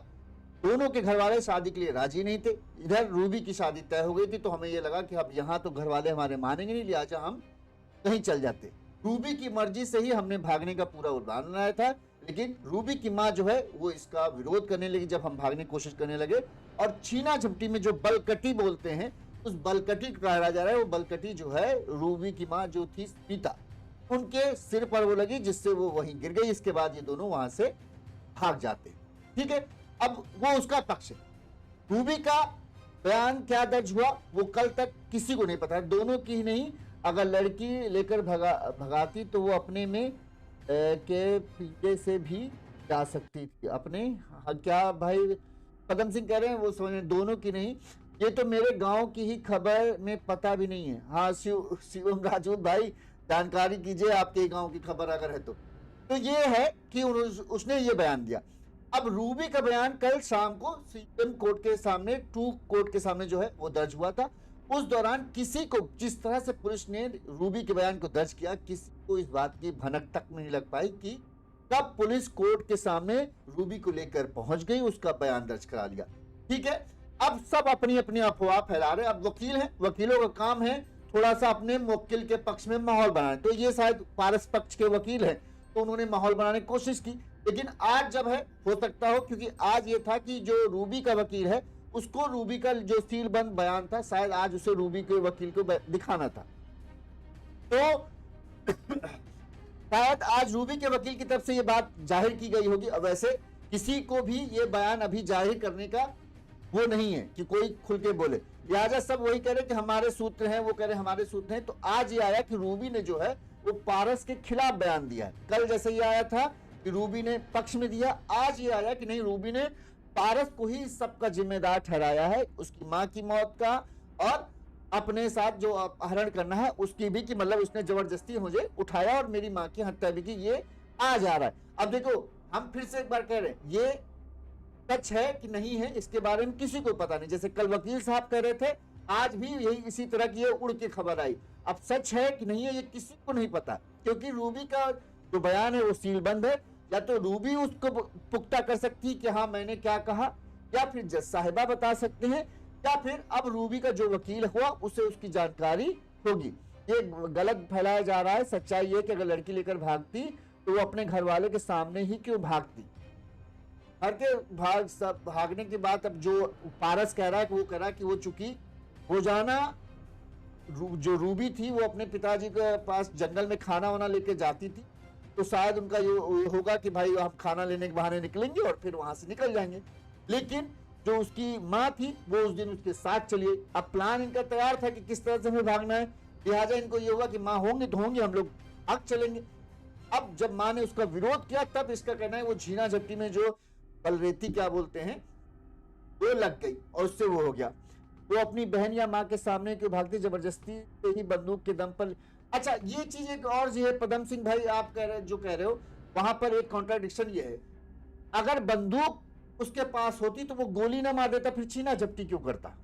दोनों के घर वाले शादी के लिए राजी नहीं थे। इधर रूबी की शादी तय हो गई थी, तो हमें ये लगा कि अब यहाँ तो घर वाले हमारे मानेंगे नहीं, लिहाजा हम कहीं चल जाते। रूबी की मर्जी से ही हमने भागने का पूरा उद्यान बनाया था, लेकिन रूबी की माँ जो है वो इसका विरोध करने लगी जब हम भागने की कोशिश करने लगे। और छीना झपटी में जो बलकटी बोलते हैं, उस बलकटी को कहा जा रहा है, वो बलकटी जो है रूबी की माँ जो थी पीता, उनके सिर पर वो लगी, जिससे वो वहीं गिर गई। इसके बाद ये दोनों वहां से भाग जाते। ठीक है, अब वो उसका पक्ष है। रूबी का बयान क्या दर्ज हुआ वो कल तक किसी को नहीं पता, दोनों की ही नहीं। अगर लड़की लेकर भगाती तो वो अपने में के पीछे से भी जा सकती थी अपने। क्या भाई पदम सिंह कह रहे हैं वो समझ, दोनों की नहीं, ये तो मेरे गांव की ही खबर में पता भी नहीं है। हाँ शिवम राजूत भाई जानकारी कीजिए, आपके गांव की खबर अगर है तो ये है कि उसने ये बयान दिया। अब रूबी का बयान कल शाम को CM कोर्ट के सामने 2 कोर्ट के सामने जो है वो दर्ज हुआ था। उस दौरान किसी को, जिस तरह से पुलिस ने रूबी के बयान को दर्ज किया, किसी को इस बात की भनक तक नहीं लग पाई कि कब पुलिस कोर्ट के सामने रूबी को लेकर पहुंच गई, उसका बयान दर्ज करा लिया। ठीक है, अब सब अपनी अपनी अफवाह फैला रहे। अब वकील हैं, वकीलों का काम है थोड़ा सा अपने मुवक्किल के पक्ष में माहौल बनाने। तो ये शायद पारस पक्ष के वकील हैं, तो उन्होंने माहौल बनाने की कोशिश की। लेकिन आज जब है, हो सकता हो, क्योंकि आज ये था कि जो रूबी का वकील है उसको रूबी का जो सीलबंद बयान था शायद आज उसे रूबी के वकील को दिखाना था। तो शायद आज रूबी के वकील की तरफ से ये बात जाहिर की गई होगी। अब वैसे किसी को भी ये बयान अभी जाहिर करने का वो नहीं है कि कोई खुल के बोले, लिहाजा सब वही कह रहे कि हमारे सूत्र हैं, वो कह रहे हमारे सूत्र हैं। तो आज ये आया कि रूबी ने जो है वो पारस के खिलाफ बयान दिया है। कल जैसे ये आया था कि रूबी ने पक्ष में दिया, आज ये आया कि नहीं, रूबी ने पारस को ही सबका जिम्मेदार ठहराया है, उसकी मां की मौत का और अपने साथ जो अपहरण करना है उसकी भी, कि मतलब उसने जबरदस्ती मुझे उठाया और मेरी मां की हत्या भी की। ये आज आ रहा है। अब देखो हम फिर से एक बार कह रहे हैं ये सच है कि नहीं है इसके बारे में किसी को पता नहीं। जैसे कल वकील साहब कह रहे थे, आज भी यही इसी तरह की ये उड़ के खबर आई। अब सच है कि नहीं है ये किसी को नहीं पता, क्योंकि रूबी का जो बयान है वो सीलबंद है। या तो रूबी उसको पुख्ता कर सकती है कि हाँ मैंने क्या कहा, या फिर जज साहिबा बता सकते हैं, या फिर अब रूबी का जो वकील हुआ उसे उसकी जानकारी होगी। ये गलत फैलाया जा रहा है। सच्चाई ये कि अगर लड़की लेकर भागती तो वो अपने घर वाले के सामने ही क्यों भागती। हर के भागने के बाद अब जो पारस कह रहा है कि वो कह रहा है कि वो चूंकि रोजाना जो रूबी थी वो अपने पिताजी के पास जंगल में खाना वाना लेके जाती थी, तो शायद उनका ये होगा कि भाई हम खाना लेने के बहाने निकलेंगे और फिर वहां से निकल जाएंगे। लेकिन जो उसकी माँ थी वो उस दिन उसके साथ चली। अब प्लान इनका तैयार था कि किस तरह से हमें भागना है, लिहाजा इनको ये होगा कि माँ होंगे तो होंगे, हम लोग भाग चलेंगे। अब जब माँ ने उसका विरोध किया तब इसका कहना है वो झीना झपटी में जो बलरेती क्या बोलते हैं वो लग गई और उससे वो हो गया। वो अपनी बहन या माँ के सामने क्यों भागती, जबरदस्ती से ही बंदूक के दम पर। अच्छा ये चीज एक और जी है पदम सिंह भाई, आप कह रहे हो वहां पर एक कॉन्ट्राडिक्शन ये है, अगर बंदूक उसके पास होती तो वो गोली ना मार देता, फिर छीना झपटी क्यों करता।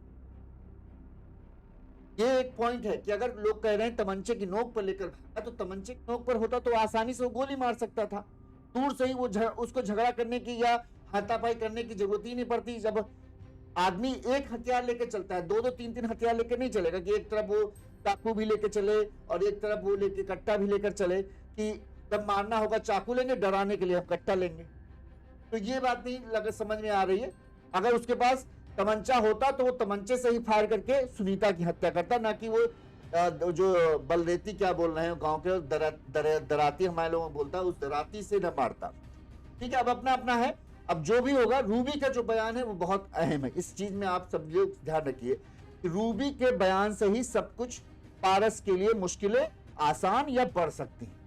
ये एक पॉइंट है कि अगर लोग कह रहे हैं तमंचे की नोक पर लेकर भागा, तो तमंचे की नोक पर होता तो आसानी से वो गोली मार सकता था, दूर से ही वो उसको झगड़ा करने की या हाथापाई करने की जरूरत ही नहीं पड़ती। जब आदमी एक हथियार लेके चलता है, दो तीन तीन हथियार लेके नहीं चलेगा कि एक तरफ वो चाकू भी लेके चले और एक तरफ वो लेके कट्टा भी लेकर चले, कि जब मारना होगा चाकू लेंगे, डराने के लिए हम कट्टा लेंगे। तो ये बात नहीं समझ में आ रही है। अगर उसके पास तमंचा होता तो वो तमंचे से ही फायर करके सुनीता की हत्या करता, ना कि वो जो बलरेती क्या बोल रहे हैं गांव के दराती हमारे लोगों में बोलता है, उस दराती से न मारता। ठीक है, अब अपना अपना है। अब जो भी होगा, रूबी का जो बयान है वो बहुत अहम है। इस चीज में आप सब लोग ध्यान रखिए कि रूबी के बयान से ही सब कुछ पारस के लिए मुश्किलें आसान या बढ़ सकती हैं।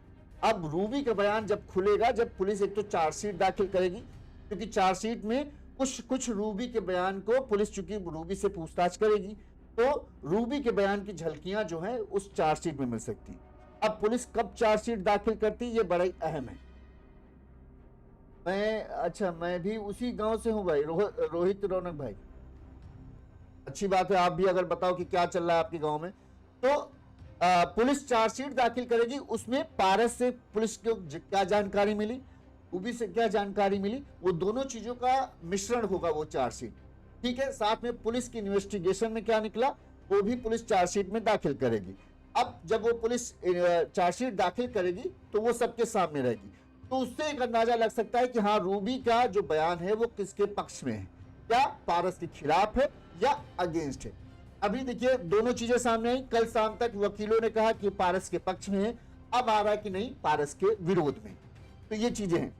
अब रूबी का बयान जब खुलेगा, जब पुलिस एक तो चार्जशीट दाखिल करेगी, क्योंकि चार्जशीट में कुछ रूबी के बयान को पुलिस चूंकि रूबी से पूछताछ करेगी, तो रूबी के बयान की झलकियां जो है उस चार्जशीट में मिल सकती। अब पुलिस कब चार्जशीट दाखिल करती ये बड़ा ही अहम है। मैं भी उसी गांव से हूं भाई, रोहित रौनक भाई। अच्छी बात है, आप भी अगर बताओ कि क्या चल रहा है आपके गांव में। तो पुलिस चार्जशीट दाखिल करेगी, उसमें पारस से पुलिस को क्या जानकारी मिली, रूबी से क्या जानकारी मिली, वो दोनों चीजों का मिश्रण होगा वो चार्जशीट। ठीक है, साथ में पुलिस की इन्वेस्टिगेशन में क्या निकला वो भी पुलिस चार्जशीट में दाखिल करेगी। अब जब वो पुलिस चार्जशीट दाखिल करेगी तो वो सबके सामने रहेगी, तो उससे एक अंदाजा लग सकता है कि हाँ रूबी का जो बयान है वो किसके पक्ष में है, क्या पारस के खिलाफ है या अगेंस्ट है। अभी देखिए दोनों चीजें सामने आई। कल शाम तक वकीलों ने कहा कि पारस के पक्ष में है, अब आ रहा है कि नहीं पारस के विरोध में। तो ये चीजें हैं।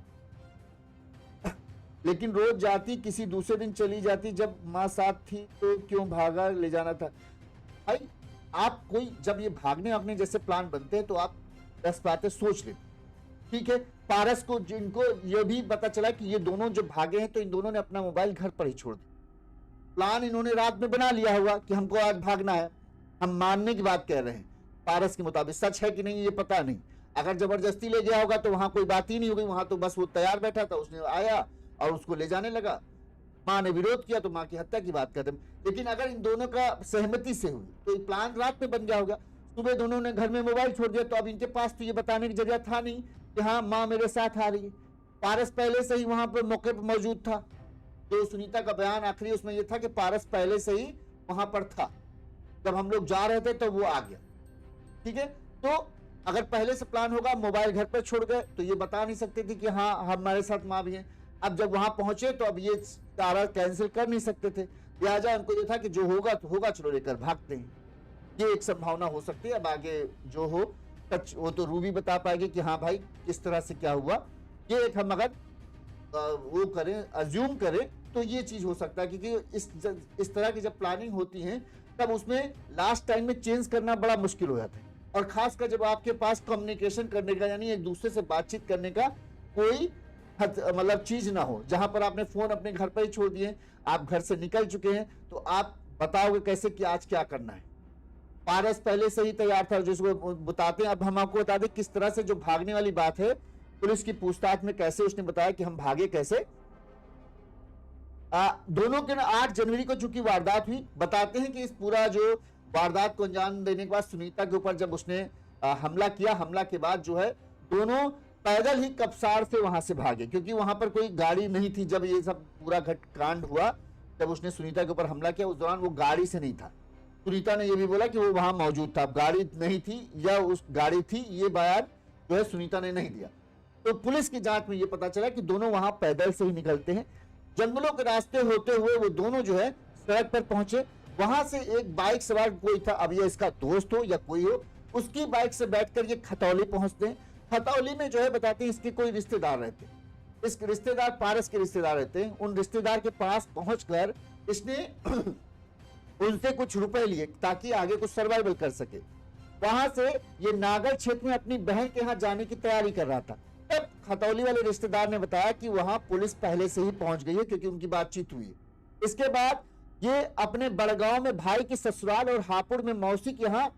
लेकिन रोज जाती, किसी दूसरे दिन चली जाती, जब माँ साथ थी तो क्यों भागा, ले जाना था। भाई आप कोई जब ये भागने अपने जैसे प्लान बनते हैं तो आप 10 बातें सोच लेते। ठीक है, पारस को जिनको ये भी पता चला कि ये दोनों जो भागे हैं तो इन दोनों ने अपना मोबाइल घर पर ही छोड़ दिया। प्लान इन्होंने रात में बना लिया होगा कि हमको आज भागना है। हम मानने की बात कह रहे हैं, पारस के मुताबिक सच है कि नहीं ये पता नहीं। अगर जबरदस्ती ले गया होगा तो वहां कोई बात ही नहीं होगी, वहां तो बस वो तैयार बैठा था, उसने आया और उसको ले जाने लगा। माँ ने विरोध किया तो माँ की हत्या की बात करते। लेकिन अगर इन दोनों का सहमति से हुई तो प्लान रात में बन गया होगा। सुबह दोनों ने घर में मोबाइल छोड़ दिया तो अब इनके पास तो ये बताने की जरूरत था नहीं कि हाँ माँ मेरे साथ आ रही है। पारस पहले से ही वहां पर मौके पर मौजूद था। तो सुनीता का बयान आखिरी उसमें यह था कि पारस पहले से ही वहां पर था, जब हम लोग जा रहे थे तो वो आ गया। ठीक है, तो अगर पहले से प्लान होगा, मोबाइल घर पर छोड़ गए तो ये बता नहीं सकते थे कि हाँ हमारे साथ माँ भी है। अब जब वहां पहुंचे तो अब ये तारा कैंसिल कर नहीं सकते थे, लिहाजा उनको ये था कि जो होगा तो होगा, चलो लेकर भागते हैं। ये एक संभावना हो सकती है। अब आगे जो हो वो तो रूबी बता पाएगी कि हाँ भाई किस तरह से क्या हुआ। ये एक हम अगर वो करें, अज्यूम करें, तो ये चीज हो सकता है, क्योंकि इस तरह की जब प्लानिंग होती है तब उसमें लास्ट टाइम में चेंज करना बड़ा मुश्किल हो जाता है, और खासकर जब आपके पास कम्युनिकेशन करने का, यानी एक दूसरे से बातचीत करने का कोई मतलब चीज ना हो, जहां पर आपने फोन अपने घर पर ही छोड़ दिए, आप घर से निकल चुके हैं, तो आप बताओगे कैसे कि आज क्या करना है। पारस पहले से ही तैयार था, जिसको बताते हैं। अब हम आपको बता दें किस तरह से जो भागने वाली बात है, पुलिस की पूछताछ में कैसे उसने बताया कि हम भागे कैसे। दोनों के 8 जनवरी को चूंकि वारदात हुई, बताते हैं कि इस पूरा जो वारदात को अंजाम देने के बाद सुनीता के ऊपर जब उसने हमला किया, हमला के बाद जो है दोनों पैदल ही कपसार से वहां से भागे, क्योंकि वहां पर कोई गाड़ी नहीं थी। जब ये सब पूरा कांड हुआ, जब उसने सुनीता के ऊपर हमला किया, उस दौरान वो गाड़ी से नहीं था। सुनीता ने यह भी बोला कि वो वहां मौजूद था, गाड़ी नहीं थी या उस गाड़ी थी, ये बयान जो है सुनीता ने नहीं दिया। तो पुलिस की जांच में ये पता चला कि दोनों वहां पैदल से ही निकलते हैं। जंगलों के रास्ते होते हुए वो दोनों जो है सड़क पर पहुंचे। वहां से एक बाइक सवार कोई था, अब ये इसका दोस्त हो या कोई हो, उसकी बाइक से बैठकर ये खतौली पहुंचते हैं। खतौली में जो है बताते हैं इसके कोई रिश्तेदार रहते हैं, इस रिश्तेदार पारस के रिश्तेदार रहते हैं। उन रिश्तेदार के पास पहुंचकर इसने उनसे कुछ रुपए लिए ताकि आगे कुछ सर्वाइवल कर सके। वहां से ये नागर क्षेत्र में अपनी बहन के यहाँ जाने की तैयारी कर रहा था। तब खतौली वाले रिश्तेदार ने बताया कि वहां पुलिस पहले से ही पहुंच गई है, क्योंकि उनकी बातचीत हुई है। इसके बाद ये अपने बड़गांव में भाई की ससुराल और हापुड़ में मौसी के यहाँ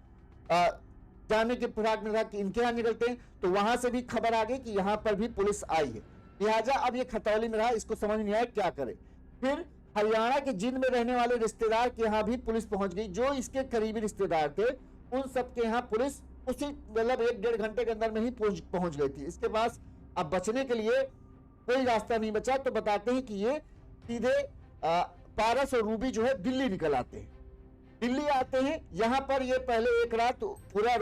जाने के फिराक में था कि इनके यहाँ निकलते हैं। तो वहां से भी खबर आ गई कि यहाँ पर भी पुलिस आई है। लिहाजा अब ये खतौली में रहा, इसको समझ नहीं आया क्या करे। फिर हरियाणा के जिंद में रहने वाले रिश्तेदार के यहाँ भी पुलिस पहुंच गई। जो इसके करीबी रिश्तेदार थे उन सबके यहाँ पुलिस उसी मतलब 1-1.5 घंटे के अंदर में ही पहुंच गई थी। इसके पास अब बचने के लिए कोई रास्ता नहीं बचा। तो बताते हैं कि ये सीधे पारस और रूबी जो है दिल्ली निकल आते हैं। दिल्ली आते हैं, यहाँ पर ये पहले एक रात पूरा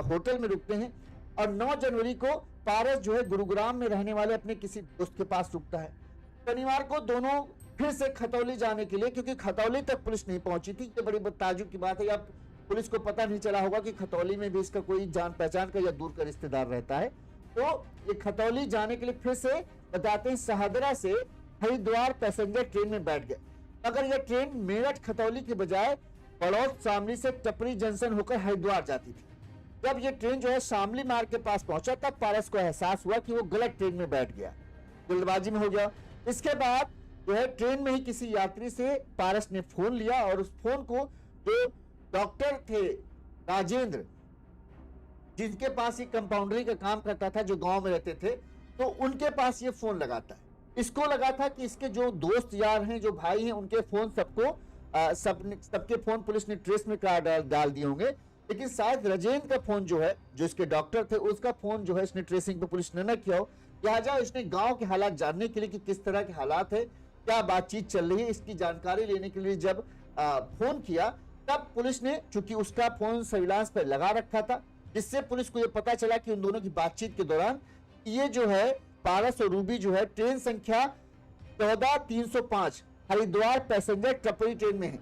होटल में रुकते हैं, और 9 जनवरी को पारस जो है गुरुग्राम में रहने वाले अपने किसी दोस्त के पास रुकता है। शनिवार को दोनों फिर से खतौली जाने के लिए, क्योंकि खतौली तक पुलिस नहीं पहुंची थी। ये बड़ी ताज्जुब की बात है, या पुलिस को पता नहीं चला होगा कि खतौली में भी इसका कोई जान पहचान का या दूर का रिश्तेदार रहता है। तो ये खतौली जाने के लिए फिर से बताते हैं शाहदरा से हरिद्वार पैसेंजर ट्रेन में बैठ गए। अगर यह ट्रेन मेरठ खतौली के बजाय बड़ौद शामली से टपरी जंक्शन होकर हरिद्वार जाती थी। जब ये ट्रेन जो है शामली मार्ग के पास पहुंचा, तब पारस को एहसास हुआ कि वो गलत ट्रेन में बैठ गया, जल्दबाजी में हो गया। इसके बाद जो है ट्रेन में ही किसी यात्री से पारस ने फोन लिया, और उस फोन को जो डॉक्टर थे राजेंद्र, जिनके पास ये कंपाउंडरी का काम करता था, जो गांव में रहते थे, तो उनके पास ये फोन लगाता है। इसको लगा था कि इसके जो दोस्त यार हैं, जो भाई हैं, उनके फोन सबको सबके फोन पुलिस ने ट्रेस में डाल दिए होंगे। लेकिन शायद राजेंद्र का फोन जो है, जो इसके डॉक्टर थे, उसका फोन जो है इसने ट्रेसिंग पे पुलिस ने न किया हो। लिहाजा इसने गांव के हालात जानने के लिए कि किस तरह के हालात है, क्या बातचीत चल रही है, इसकी जानकारी लेने के लिए जब फोन किया, तब पुलिस ने, चूंकि उसका फोन सर्विलांस पर लगा रखा था, जिससे पुलिस को यह पता चला कि उन दोनों की बातचीत के दौरान ये जो है पारस और रूबी जो है ट्रेन संख्या 14305 हरिद्वार पैसेंजर टपरी ट्रेन में है।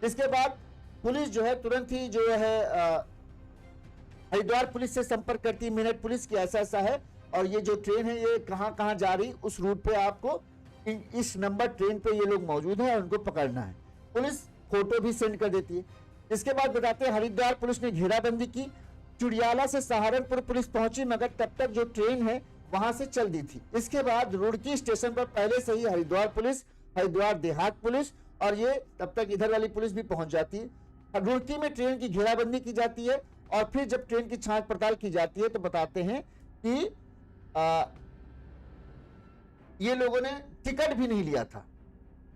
इसके बाद पुलिस जो है तुरंत ही जो है हरिद्वार पुलिस से संपर्क करती है। मेरठ पुलिस की ऐसा है, और ये जो ट्रेन है ये कहां जा रही, उस रूट पे आपको इस नंबर ट्रेन पे ये लोग मौजूद हैं और उनको पकड़ना है। पुलिस फोटो भी सेंड कर देती है। इसके बाद बताते हैं हरिद्वार पुलिस ने घेराबंदी की। चुड़ियाला से सहारनपुर पुलिस पहुंची, मगर तब तक जो ट्रेन है वहां से चल दी थी। इसके बाद रुड़की स्टेशन पर पहले से ही हरिद्वार पुलिस, हरिद्वार देहात पुलिस, और ये तब तक इधर वाली पुलिस भी पहुंच जाती है। रुड़की में ट्रेन की घेराबंदी की जाती है, और फिर जब ट्रेन की छांट पड़ताल की जाती है तो बताते हैं कि ये लोगों ने टिकट भी नहीं लिया था,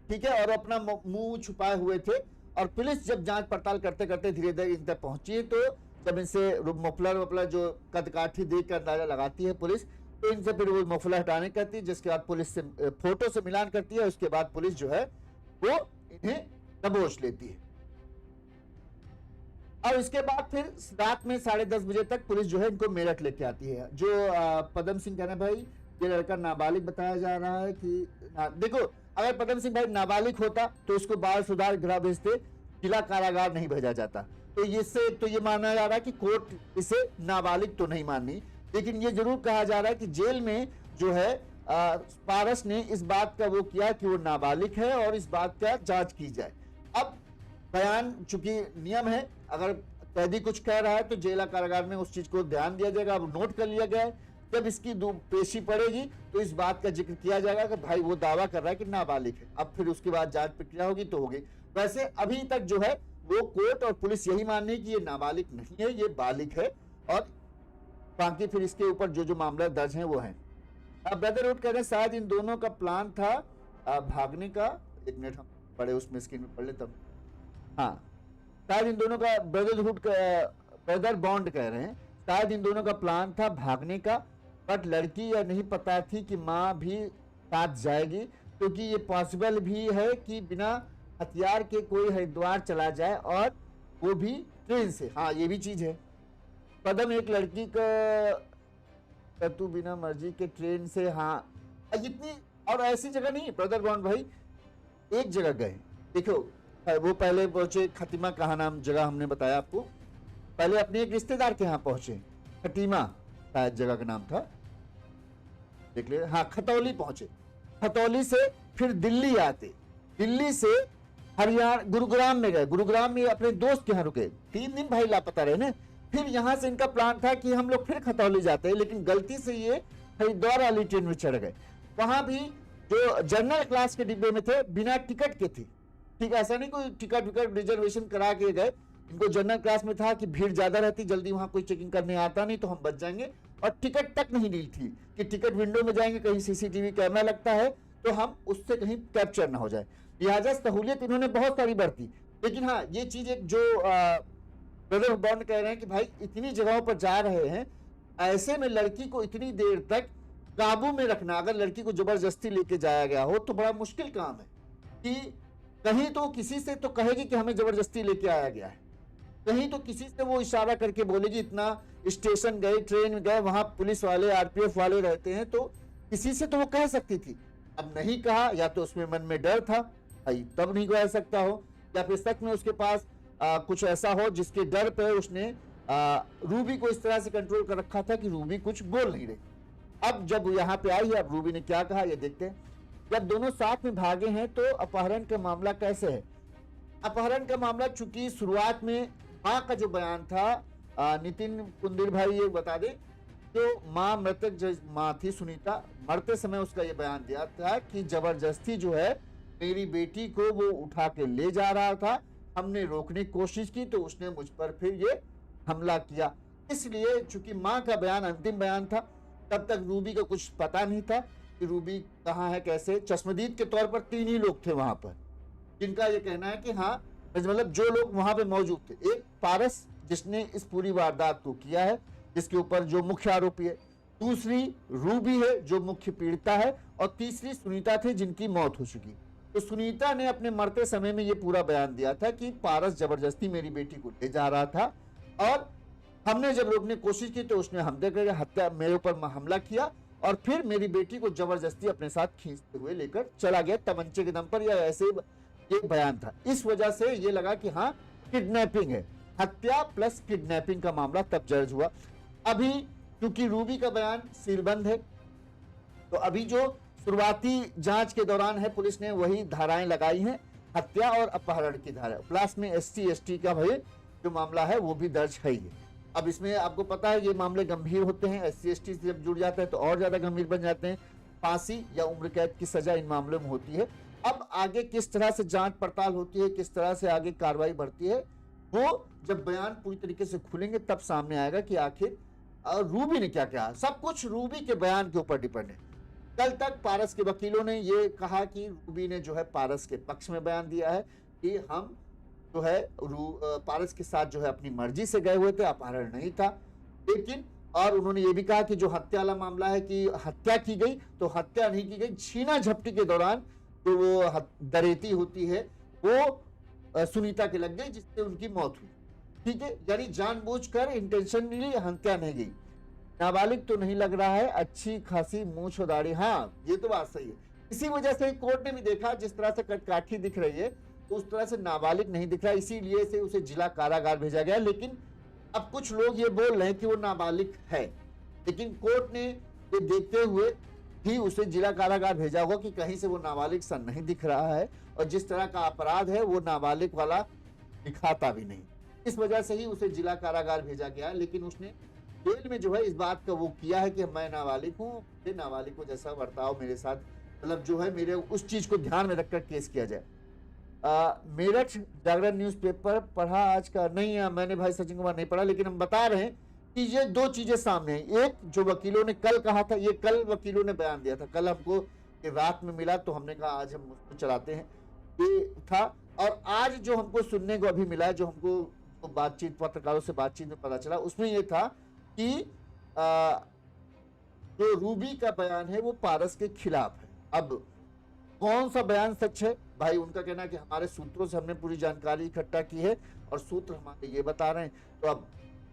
ठीक है, और अपना मुंह छुपाए हुए थे। और पुलिस जब जांच पड़ताल करते करते धीरे धीरे इन तक पहुंची है, तो जब इनसे मफलर जो कदकाठी देख कर अंदाजा लगाती है पुलिस, तो इनसे फिर वो मफलर हटाने कहती है, जिसके बाद पुलिस से फोटो से मिलान करती है। उसके बाद पुलिस जो है वो इन्हें दबोच लेती है। और इसके बाद फिर रात में 10:30 बजे तक पुलिस जो है इनको मेरठ लेके आती है। जो पदम सिंह कहना भाई, ये लड़का नाबालिग बताया जा रहा है कि देखो अगर पदम सिंह भाई नाबालिग होता तो उसको बाल सुधार गृह भेजते, जिला कारागार नहीं भेजा जाता। तो इससे तो ये माना जा रहा है कि कोर्ट इसे नाबालिग तो नहीं मानी, लेकिन ये जरूर कहा जा रहा है कि जेल में जो है पारस ने इस बात का वो किया कि वो नाबालिग है और इस बात का जांच की जाए। अब बयान, चूंकि नियम है, अगर कैदी कुछ कह रहा है तो जेल कारागार में उस चीज को ध्यान दिया जाएगा। अब नोट कर लिया गया है, जब इसकी पेशी पड़ेगी तो इस बात का जिक्र किया जाएगा कि भाई वो दावा कर रहा है कि नाबालिग है। अब फिर उसके बाद जांच प्रक्रिया होगी तो होगी। वैसे अभी तक जो है वो कोर्ट और पुलिस यही मान रही है कि ये नाबालिग नहीं है, ये बालिग है, और बाकी फिर इसके ऊपर जो जो मामला दर्ज है वो है। अब ब्रदरहुड कह रहे हैं शायद इन दोनों का प्लान था भागने का। एक मिनट हम पढ़े उसमें स्क्रीन में पढ़ ले तब। हाँ, शायद इन दोनों का ब्रदरहुड का, ब्रदर बॉन्ड कह रहे हैं, शायद इन दोनों का प्लान था भागने का, बट लड़की यह नहीं पता थी कि माँ भी साथ जाएगी, क्योंकि ये पॉसिबल भी है कि बिना हथियार के कोई हरिद्वार चला जाए और वो भी ट्रेन से। हाँ, ये भी चीज है। पदम एक लड़की का तू बिना मर्जी के ट्रेन से, हाँ इतनी और ऐसी जगह नहीं ब्रदर बॉन्ड भाई, एक जगह गए। देखो वो पहले पहुंचे खतीमा, कहा नाम जगह हमने बताया आपको, पहले अपने एक रिश्तेदार के यहाँ पहुंचे, खतीमा शायद जगह का नाम था, देख ले। हाँ, खतौली पहुंचे, खतौली से फिर दिल्ली आते, दिल्ली से हरियाणा गुरुग्राम में गए, गुरुग्राम में अपने दोस्त के यहाँ रुके, 3 दिन भाई लापता रहे ना। फिर यहां से इनका प्लान था कि हम लोग फिर खतौली जाते हैं, लेकिन गलती से ये हरिद्वार वाली ट्रेन में चढ़ गए। वहां भी जो जनरल क्लास के डिब्बे में थे, बिना टिकट के थी। ठीक, ऐसा नहीं कोई टिकट विकट रिजर्वेशन करा के गए, इनको जनरल क्लास में था कि भीड़ ज्यादा रहती, जल्दी वहां कोई चेकिंग करने आता नहीं तो हम बच जाएंगे, और टिकट तक नहीं ली थी कि टिकट विंडो में जाएंगे, कहीं सीसीटीवी कैमरा लगता है तो हम उससे कहीं कैप्चर ना हो जाए। लिहाजा सहूलियत इन्होंने बहुत सारी बरती। लेकिन हाँ, ये चीज एक जो ब्रदर बॉन्ड कह रहे हैं कि भाई इतनी जगहों पर जा रहे हैं, ऐसे में लड़की को इतनी देर तक काबू में रखना, अगर लड़की को जबरदस्ती लेके जाया गया हो तो बड़ा मुश्किल काम है। कि कहीं तो किसी से तो कहेगी कि हमें जबरदस्ती लेके आया गया है, कहीं तो किसी से वो इशारा करके बोलेगी, इतना स्टेशन गए, ट्रेन में गए, वहां पुलिस वाले आरपीएफ वाले रहते हैं, तो किसी से तो वो कह सकती थी। अब नहीं कहा, या तो उसमें मन में डर था भाई तब नहीं कह सकता हो, या फिर सच में उसके पास कुछ ऐसा हो जिसके डर पे उसने रूबी को इस तरह से कंट्रोल कर रखा था कि रूबी कुछ बोल नहीं रही। अब जब यहाँ पे आई है, अब रूबी ने क्या कहा ये देखते हैं। जब दोनों साथ में भागे हैं तो अपहरण का मामला कैसे है? अपहरण का मामला चूंकि शुरुआत में माँ का जो बयान था, नितिन कुंदिर भाई ये बता दे, जो माँ मृतक जो माँ थी सुनीता, मरते समय उसका ये बयान दिया था कि जबरदस्ती जो है मेरी बेटी को वो उठा के ले जा रहा था, हमने रोकने की कोशिश की तो उसने मुझ पर फिर ये हमला किया। इसलिए चूंकि माँ का बयान अंतिम बयान था, तब तक रूबी का कुछ पता नहीं था कि रूबी कहाँ है कैसे। चश्मदीद के तौर पर 3 ही लोग थे वहां पर, जिनका ये कहना है कि हाँ, मतलब जो लोग वहां पे मौजूद थे। एक पारस जिसने इस पूरी वारदात को किया है, जिसके ऊपर जो मुख्य आरोपी है, दूसरी रूबी है जो मुख्य पीड़िता है, और तीसरी सुनीता थी जिनकी मौत हो चुकी। तो सुनीता ने अपने मरते समय में ये पूरा बयान दिया था कि पारस जबरदस्ती मेरी बेटी को ले जा रहा था, और हमने जब रोकने की कोशिश की तो उसने हमले करके हत्या मेरे ऊपर हमला किया, और फिर मेरी बेटी को जबरदस्ती अपने साथ खींचते हुए लेकर चला गया तमंचे के दम पर, या ऐसे ये बयान था। इस वजह से ये लगा कि हाँ किडनैपिंग है, हत्या प्लस किडनैपिंग का मामला तब दर्ज हुआ। अभी क्योंकि रूबी का बयान सीलबंद है, तो अभी जो शुरुआती जांच के दौरान है, पुलिस ने वही धाराएं लगाई हैं, हत्या और अपहरण की धारा, प्लस में SC/ST का भाई जो मामला है वो भी दर्ज है ही। अब इसमें आपको पता है ये मामले गंभीर होते हैं, SC/ST से जब जुड़ जाता है तो और ज्यादा गंभीर बन जाते हैं, फांसी या उम्र कैद की सजा इन मामलों में होती है। अब आगे किस तरह से जांच पड़ताल होती है, किस तरह से आगे कार्रवाई बढ़ती है, वो जब बयान पूरी तरीके से खुलेंगे तब सामने आएगा कि आखिर रूबी ने क्या कहा। सब कुछ रूबी के बयान के ऊपर डिपेंड है। कल तक पारस के वकीलों ने ये कहा कि रूबी ने जो है पारस के पक्ष में बयान दिया है कि हम जो है पारस के साथ जो है अपनी मर्जी से गए हुए थे, अपहरण नहीं था। लेकिन और उन्होंने ये भी कहा कि जो हत्या वाला मामला है कि हत्या की गई, तो हत्या नहीं की गई, छीना झपटी के दौरान जो वो दरेती होती है वो सुनीता के लग गई, जिससे उनकी मौत हुई। ठीक है, यानी जानबूझकर इंटेंशनली हत्या नहीं गई। नाबालिग तो नहीं लग रहा है, अच्छी खासी मूंछ और दाढ़ी, हाँ ये तो बात सही है। इसी वजह से कोर्ट ने भी देखा जिस तरह से कटकाठी दिख रही है तो उस तरह से नाबालिग नहीं दिख रहा, इसीलिए से उसे जिला कारागार भेजा गया। लेकिन अब कुछ लोग ये बोल रहे हैं कि वो नाबालिग है, लेकिन कोर्ट ने ये देखते हुए ही उसे जिला कारागार भेजा होगा कि कहीं से वो नाबालिग सा नहीं दिख रहा है और जिस तरह का अपराध है वो नाबालिग वाला दिखाता भी नहीं। इस वजह से ही उसे जिला कारागार भेजा गया। लेकिन उसने जेल में जो है इस बात का वो किया है कि मैं नाबालिग हूँ, नाबालिग को जैसा बर्ताव मेरे साथ मतलब जो है मेरे उस चीज को ध्यान में रखकर केस किया जाए। मेरठ जागरण न्यूज़पेपर पढ़ा आज का नहीं है, मैंने भाई सचिन कुमार नहीं पढ़ा, लेकिन हम बता रहे हैं कि ये दो चीजें सामने हैं। एक जो वकीलों ने कल कहा था, ये कल वकीलों ने बयान दिया था, कल हमको ये रात में मिला तो हमने कहा आज हम उसको चलाते हैं, ये था। और आज जो हमको सुनने को अभी मिला, जो हमको बातचीत पत्रकारों से बातचीत में पता चला, उसमें ये था कि जो रूबी का बयान है वो पारस के खिलाफ है। अब कौन सा बयान सच है, भाई उनका कहना है कि हमारे सूत्रों से हमने पूरी जानकारी इकट्ठा की है और सूत्र हमारे ये बता रहे हैं। तो अब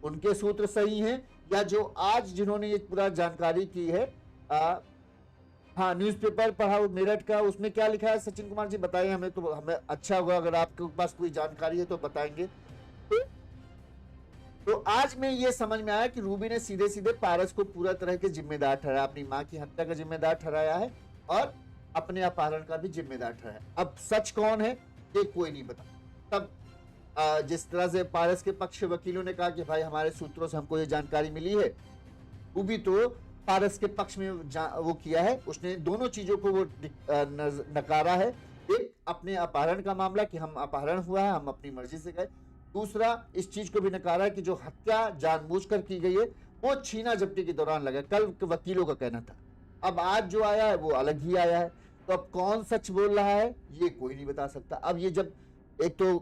उनके सूत्र सही हैं या जो आज जिन्होंने ये पूरा जानकारी की है, हाँ न्यूज़पेपर पढ़ा मेरठ का, उसमें क्या लिखा है सचिन कुमार जी बताइए हमें, तो हमें अच्छा होगा अगर आपके पास कोई जानकारी है तो बताएंगे। तो आज में ये समझ में आया कि रूबी ने सीधे सीधे पारस को पूरा तरह के जिम्मेदार ठहराया, अपनी मां की हत्या का जिम्मेदार ठहराया है और अपने अपहरण का भी जिम्मेदार ठहराया। अब सच कौन है ये कोई नहीं बता। तब जिस तरह से पारस के पक्ष वकीलों ने कहा कि भाई हमारे सूत्रों से हमको ये जानकारी मिली है, रूबी तो पारस के पक्ष में वो किया है, उसने दोनों चीजों को वो नकारा है। एक अपने अपहरण का मामला कि हम अपहरण हुआ है, हम अपनी मर्जी से गए। दूसरा इस चीज को भी नकारा है कि जो हत्या जानबूझकर की गई है वो छीना झपटी के दौरान लगा, कल वकीलों का कहना था। अब आज जो आया है वो अलग ही आया है। तो अब कौन सच बोल रहा है ये कोई नहीं बता सकता। अब ये जब एक तो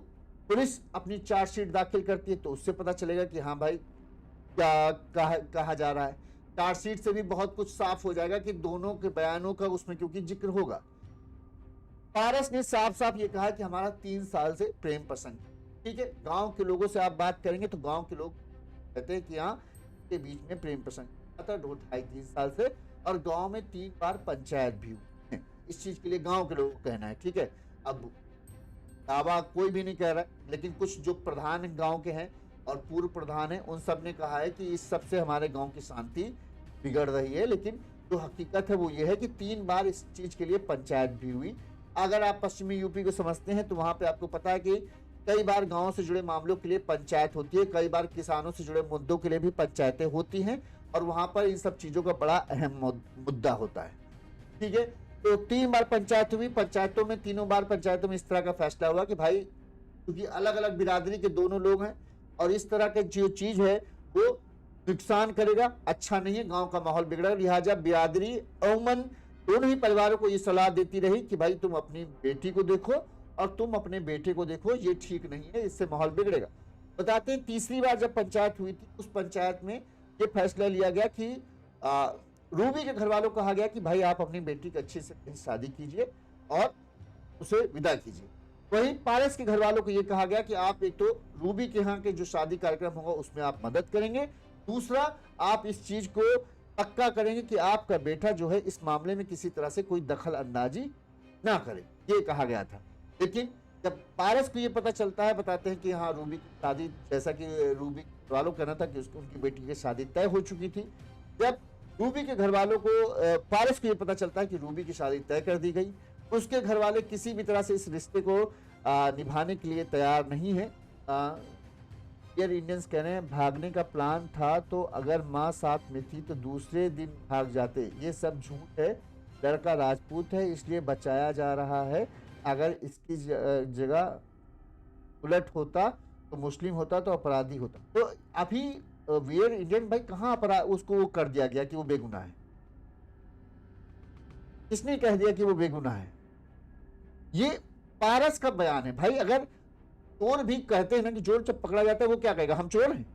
पुलिस अपनी चार्जशीट दाखिल करती है तो उससे पता चलेगा कि हाँ भाई क्या कहा जा रहा है। चार्जशीट से भी बहुत कुछ साफ हो जाएगा कि दोनों के बयानों का उसमें क्योंकि जिक्र होगा। पारस ने साफ साफ ये कहा कि हमारा 3 साल से प्रेम प्रसंग, ठीक है। गांव के लोगों से आप बात करेंगे तो गांव के लोग कहते हैं कि हाँ के बीच में प्रेम प्रसंग था 2-2.5-3 साल से, और गांव में 3 बार पंचायत भी हुई है। इस चीज के लिए गांव के लोगों का कहना है, ठीक है। अब दावा कोई भी नहीं कह रहा, लेकिन कुछ जो प्रधान गांव के हैं और पूर्व प्रधान हैं उन सब ने कहा है कि इस सब से हमारे गांव की शांति बिगड़ रही है। लेकिन जो हकीकत है वो ये है कि 3 बार इस चीज के लिए पंचायत भी हुई। अगर आप पश्चिमी यूपी को समझते हैं तो वहां पे आपको पता है कि कई बार गांव से जुड़े मामलों के लिए पंचायत होती है, कई बार किसानों से जुड़े मुद्दों के लिए भी पंचायतें होती हैं और वहां पर इन सब चीजों का बड़ा अहम मुद्दा होता है, ठीक है। तो 3 बार पंचायत हुई, पंचायतों में तीनों बार पंचायतों में इस तरह का फैसला हुआ कि भाई क्योंकि अलग अलग बिरादरी के दोनों लोग हैं और इस तरह की जो चीज है वो नुकसान करेगा, अच्छा नहीं है, गांव का माहौल बिगड़ेगा। लिहाजा बिरादरी अमूमन दोनों ही परिवारों को ये सलाह देती रही कि भाई तुम अपनी बेटी को देखो और तुम अपने बेटे को देखो, ये ठीक नहीं है, इससे माहौल बिगड़ेगा। बताते हैं तीसरी बार जब पंचायत हुई थी उस पंचायत में ये फैसला लिया गया कि रूबी के घर वालों को कहा गया कि भाई आप अपनी बेटी की अच्छे से शादी कीजिए और उसे विदा कीजिए। वहीं पारस के घर वालों को यह कहा गया कि आप एक तो रूबी के यहाँ के जो शादी कार्यक्रम होगा उसमें आप मदद करेंगे, दूसरा आप इस चीज को पक्का करेंगे कि आपका बेटा जो है इस मामले में किसी तरह से कोई दखल अंदाजी ना करे, ये कहा गया था। लेकिन जब पारस को ये पता चलता है, बताते हैं कि हाँ रूबी की शादी, जैसा कि रूबी वालों कहना था कि उसको उनकी बेटी की शादी तय हो चुकी थी। जब रूबी के घर वालों को पारस को ये पता चलता है कि रूबी की शादी तय कर दी गई, उसके घर वाले किसी भी तरह से इस रिश्ते को निभाने के लिए तैयार नहीं है। एयर इंडियंस कह रहे हैं भागने का प्लान था तो अगर माँ साथ में थी तो दूसरे दिन भाग जाते, ये सब झूठ है। लड़का राजपूत है इसलिए बचाया जा रहा है, अगर इसकी जगह उलट होता तो मुस्लिम होता तो अपराधी होता। तो अभी एयर इंडियन भाई कहाँ अपराध उसको वो कर दिया गया कि वो बेगुनाह है? किसने कह दिया कि वो बेगुनाह है? ये पारस का बयान है भाई। अगर चोर भी कहते हैं ना कि चोर जब पकड़ा जाता है वो क्या कहेगा, हम चोर हैं,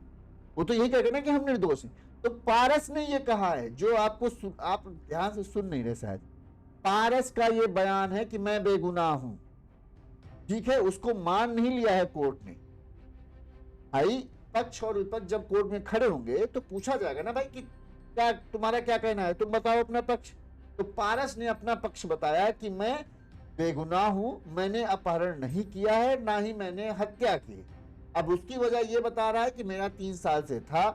वो तो यही कहेगा ना कि हम निर्दोष हैं। तो पारस ने ये कहा है, जो आपको आप ध्यान से सुन नहीं रहे शायद। पारस का ये बयान है कि मैं बेगुनाह हूं, ठीक है। उसको मान नहीं लिया है कोर्ट ने। भाई पक्ष और विपक्ष जब कोर्ट में खड़े होंगे तो पूछा जाएगा ना भाई कि क्या तुम्हारा क्या कहना है, तुम बताओ अपना पक्ष। तो पारस ने अपना पक्ष बताया कि मैं बेगुनाह हूं, मैंने अपहरण नहीं किया है, ना ही मैंने हत्या की। अब उसकी वजह यह बता रहा है कि मेरा 3 साल से था,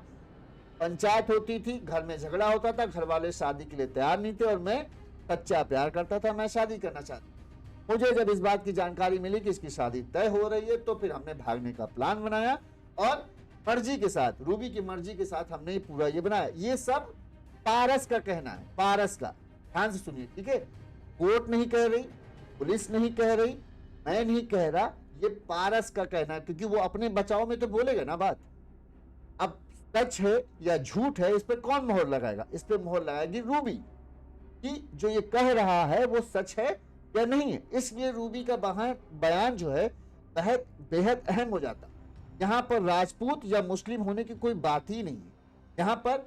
पंचायत होती थी, घर में झगड़ा होता था, घर वाले शादी के लिए तैयार नहीं थे और मैं सच्चा प्यार करता था, मैं शादी करना चाहता। मुझे जब इस बात की जानकारी मिली कि इसकी शादी तय हो रही है तो फिर हमने भागने का प्लान बनाया और मर्जी के साथ, रूबी की मर्जी के साथ हमने पूरा ये बनाया। ये सब पारस का कहना है, पारस का। ध्यान से सुनिए, ठीक है। कोर्ट नहीं कह रही, पुलिस नहीं कह रही, मैं नहीं कह रहा, ये पारस का कहना है, क्योंकि वो अपने बचाव में तो बोलेगा ना बात। अब सच है या झूठ है, इस पे कौन मोहर लगाएगा? इस पे मोहर लगाएगी रूबी कि जो ये कह रहा है वो सच है या नहीं है। इसलिए रूबी का बयान जो है बेहद अहम हो जाता। यहाँ पर राजपूत या मुस्लिम होने की कोई बात ही नहीं है, यहाँ पर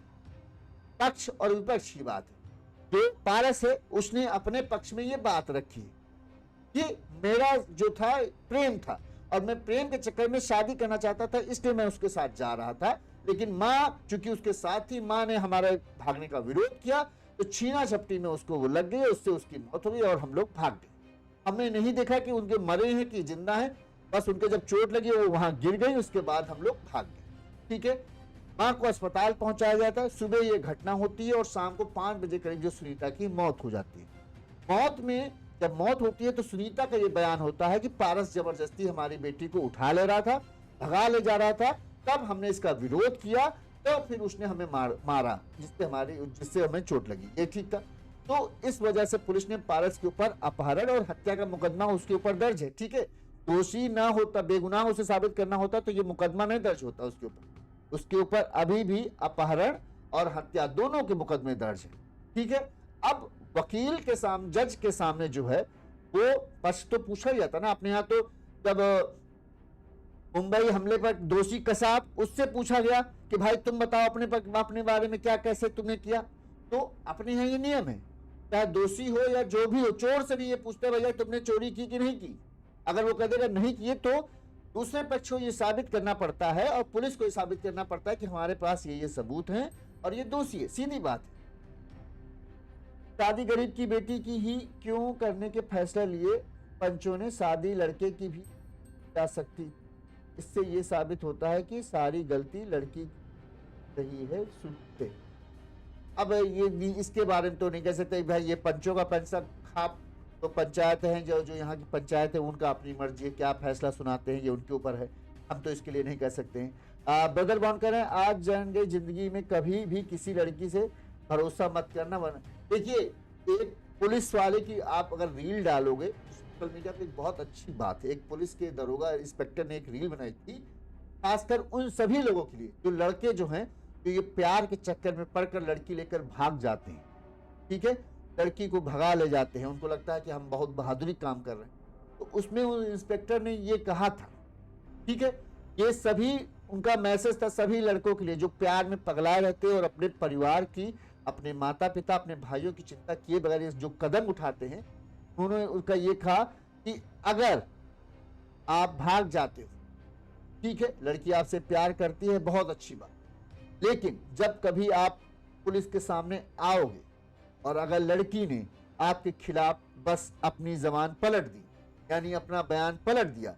पक्ष और विपक्ष की बात है। जो पारस है उसने अपने पक्ष में ये बात रखी है कि मेरा जो था प्रेम था और मैं प्रेम के चक्कर में शादी करना चाहता था, इसलिए मैं उसके साथ जा रहा था। लेकिन माँ चूंकि उसके साथ थी, माँ ने हमारे भागने का विरोध किया तो छीना झपटी में उसको वो लग गई, उससे उसकी मौत हो गई और हम लोग भाग गए। हमने नहीं देखा कि उनके मरे हैं कि जिंदा हैं, बस उनके जब चोट लगी वो वहां गिर गई, उसके बाद हम लोग भाग गए। ठीक है, माँ को अस्पताल पहुंचाया जाता है। सुबह ये घटना होती है और शाम को 5 बजे करीब जो सुनीता की मौत हो जाती है। मौत में जब मौत होती है तो सुनीता का ये बयान होता है कि पारस जबरदस्ती हमारी बेटी को उठा ले रहा था, भगा ले जा रहा था, तब हमने इसका विरोध किया तो फिर उसने हमें मारा जिससे हमें चोट लगी। ये ठीक था। तो इस वजह से पुलिस ने पारस के ऊपर अपहरण और हत्या का मुकदमा उसके ऊपर दर्ज है। ठीक है, दोषी ना होता, बेगुनाह उसे साबित करना होता तो ये मुकदमा नहीं दर्ज होता उसके ऊपर अभी भी अपहरण और हत्या दोनों के मुकदमे दर्ज है। ठीक है, अब वकील के सामने, जज के सामने जो है वो पक्ष तो पूछा जाता ना। अपने यहाँ तो जब मुंबई हमले पर दोषी कसाब, उससे पूछा गया कि भाई तुम बताओ अपने बारे में क्या, कैसे तुमने किया। तो अपने यहाँ ये नियम है, चाहे दोषी हो या जो भी हो, चोर से भी ये पूछते हैं भैया तुमने चोरी की कि नहीं की। अगर वो कह देगा नहीं किए तो दूसरे पक्ष को ये साबित करना पड़ता है और पुलिस को ये साबित करना पड़ता है कि हमारे पास ये सबूत हैं और ये दोषी है। सीधी बात है। शादी गरीब की बेटी की ही क्यों करने के फैसला लिए पंचों ने, शादी लड़के की भी जा सकती। इससे ये साबित होता है कि सारी गलती लड़की सही है। सुनते अब ये इसके बारे में तो नहीं कह सकते भाई ये पंचों का पैसा खाप, तो पंचायत है जो यहाँ की पंचायत है उनका अपनी मर्जी है, क्या फैसला सुनाते हैं ये उनके ऊपर है, हम तो इसके लिए नहीं कह सकते हैं। ब्रदर बॉन्ड करें, आज जान गए जिंदगी में कभी भी किसी लड़की से भरोसा मत करना। देखिए, एक पुलिस वाले की आप अगर रील डालोगे सोशल मीडिया पे, एक बहुत अच्छी बात है। एक पुलिस के दरोगा इंस्पेक्टर ने एक रील बनाई थी खासकर उन सभी लोगों के लिए जो लड़के जो हैं तो ये प्यार के चक्कर में पड़कर लड़की लेकर भाग जाते हैं। ठीक है, लड़की को भगा ले जाते हैं, उनको लगता है कि हम बहुत बहादुरी काम कर रहे हैं। तो उसमें उस इंस्पेक्टर ने ये कहा था, ठीक है, ये सभी उनका मैसेज था सभी लड़कों के लिए जो प्यार में पगलाए रहते हैं और अपने परिवार की, अपने माता पिता, अपने भाइयों की चिंता किए बगैर जो कदम उठाते हैं। उन्होंने उसका ये कहा कि अगर आप भाग जाते हो, ठीक है, लड़की आपसे प्यार करती है, बहुत अच्छी बात, लेकिन जब कभी आप पुलिस के सामने आओगे और अगर लड़की ने आपके खिलाफ बस अपनी जबान पलट दी, यानी अपना बयान पलट दिया,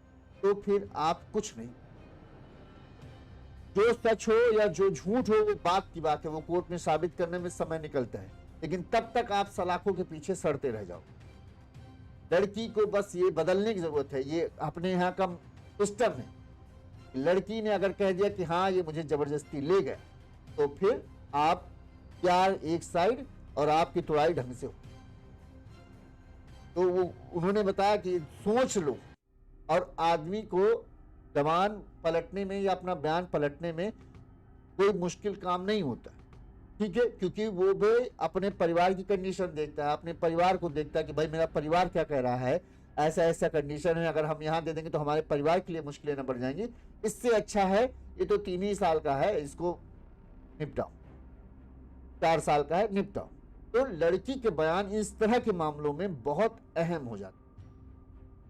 तो फिर आप कुछ नहीं। जो सच हो या जो झूठ हो वो बात की बात है, वो कोर्ट में साबित करने में समय निकलता है, लेकिन तब तक आप सलाखों के पीछे सड़ते रह जाओ। लड़की को बस ये बदलने की जरूरत है। ये अपने यहाँ का सिस्टम है। लड़की ने अगर कह दिया कि हाँ ये मुझे जबरदस्ती ले गए, तो फिर आप प्यार एक साइड और आपकी तुड़ाई ढंग से हो। तो वो उन्होंने बताया कि सोच लो, और आदमी को जबान पलटने में या अपना बयान पलटने में कोई मुश्किल काम नहीं होता, ठीक है, क्योंकि वो भी अपने परिवार की कंडीशन देखता है, अपने परिवार को देखता है कि भाई मेरा परिवार क्या कह रहा है, ऐसा ऐसा कंडीशन है, अगर हम यहाँ दे देंगे तो हमारे परिवार के लिए मुश्किलें न बढ़ जाएंगी, इससे अच्छा है ये तो 3 ही साल का है, इसको निपटाओ, 4 साल का है, निपटाओ। तो लड़की के बयान इस तरह के मामलों में बहुत अहम हो जाते।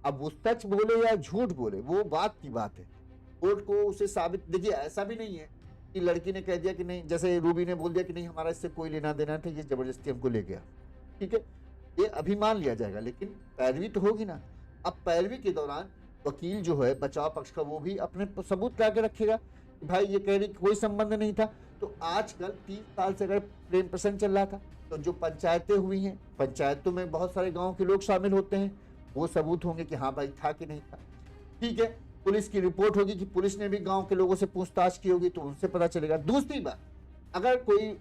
अब वो सच बोले या झूठ बोले वो बात की बात है, कोर्ट को उसे साबित। देखिए, ऐसा भी नहीं है कि लड़की ने कह दिया कि नहीं, जैसे रूबी ने बोल दिया कि नहीं हमारा इससे कोई लेना देना था, ये जबरदस्ती हमको ले गया, ठीक है, ये अभी मान लिया जाएगा, लेकिन पैरवी तो होगी ना। अब पैरवी के दौरान वकील जो है बचाव पक्ष का, वो भी अपने सबूत ला के रखेगा कि भाई ये कह रही कोई संबंध नहीं था। तो आजकल 3 साल से अगर प्रेम प्रसंग चल रहा था, तो जो पंचायतें हुई हैं, पंचायतों में बहुत सारे गांव के लोग शामिल होते हैं, वो सबूत होंगे कि हाँ भाई था कि नहीं था। ठीक है, पुलिस की रिपोर्ट होगी कि पुलिस ने भी गांव के लोगों से पूछताछ की होगी, तो उनसे पता चलेगा। दूसरी बात, अगर कोई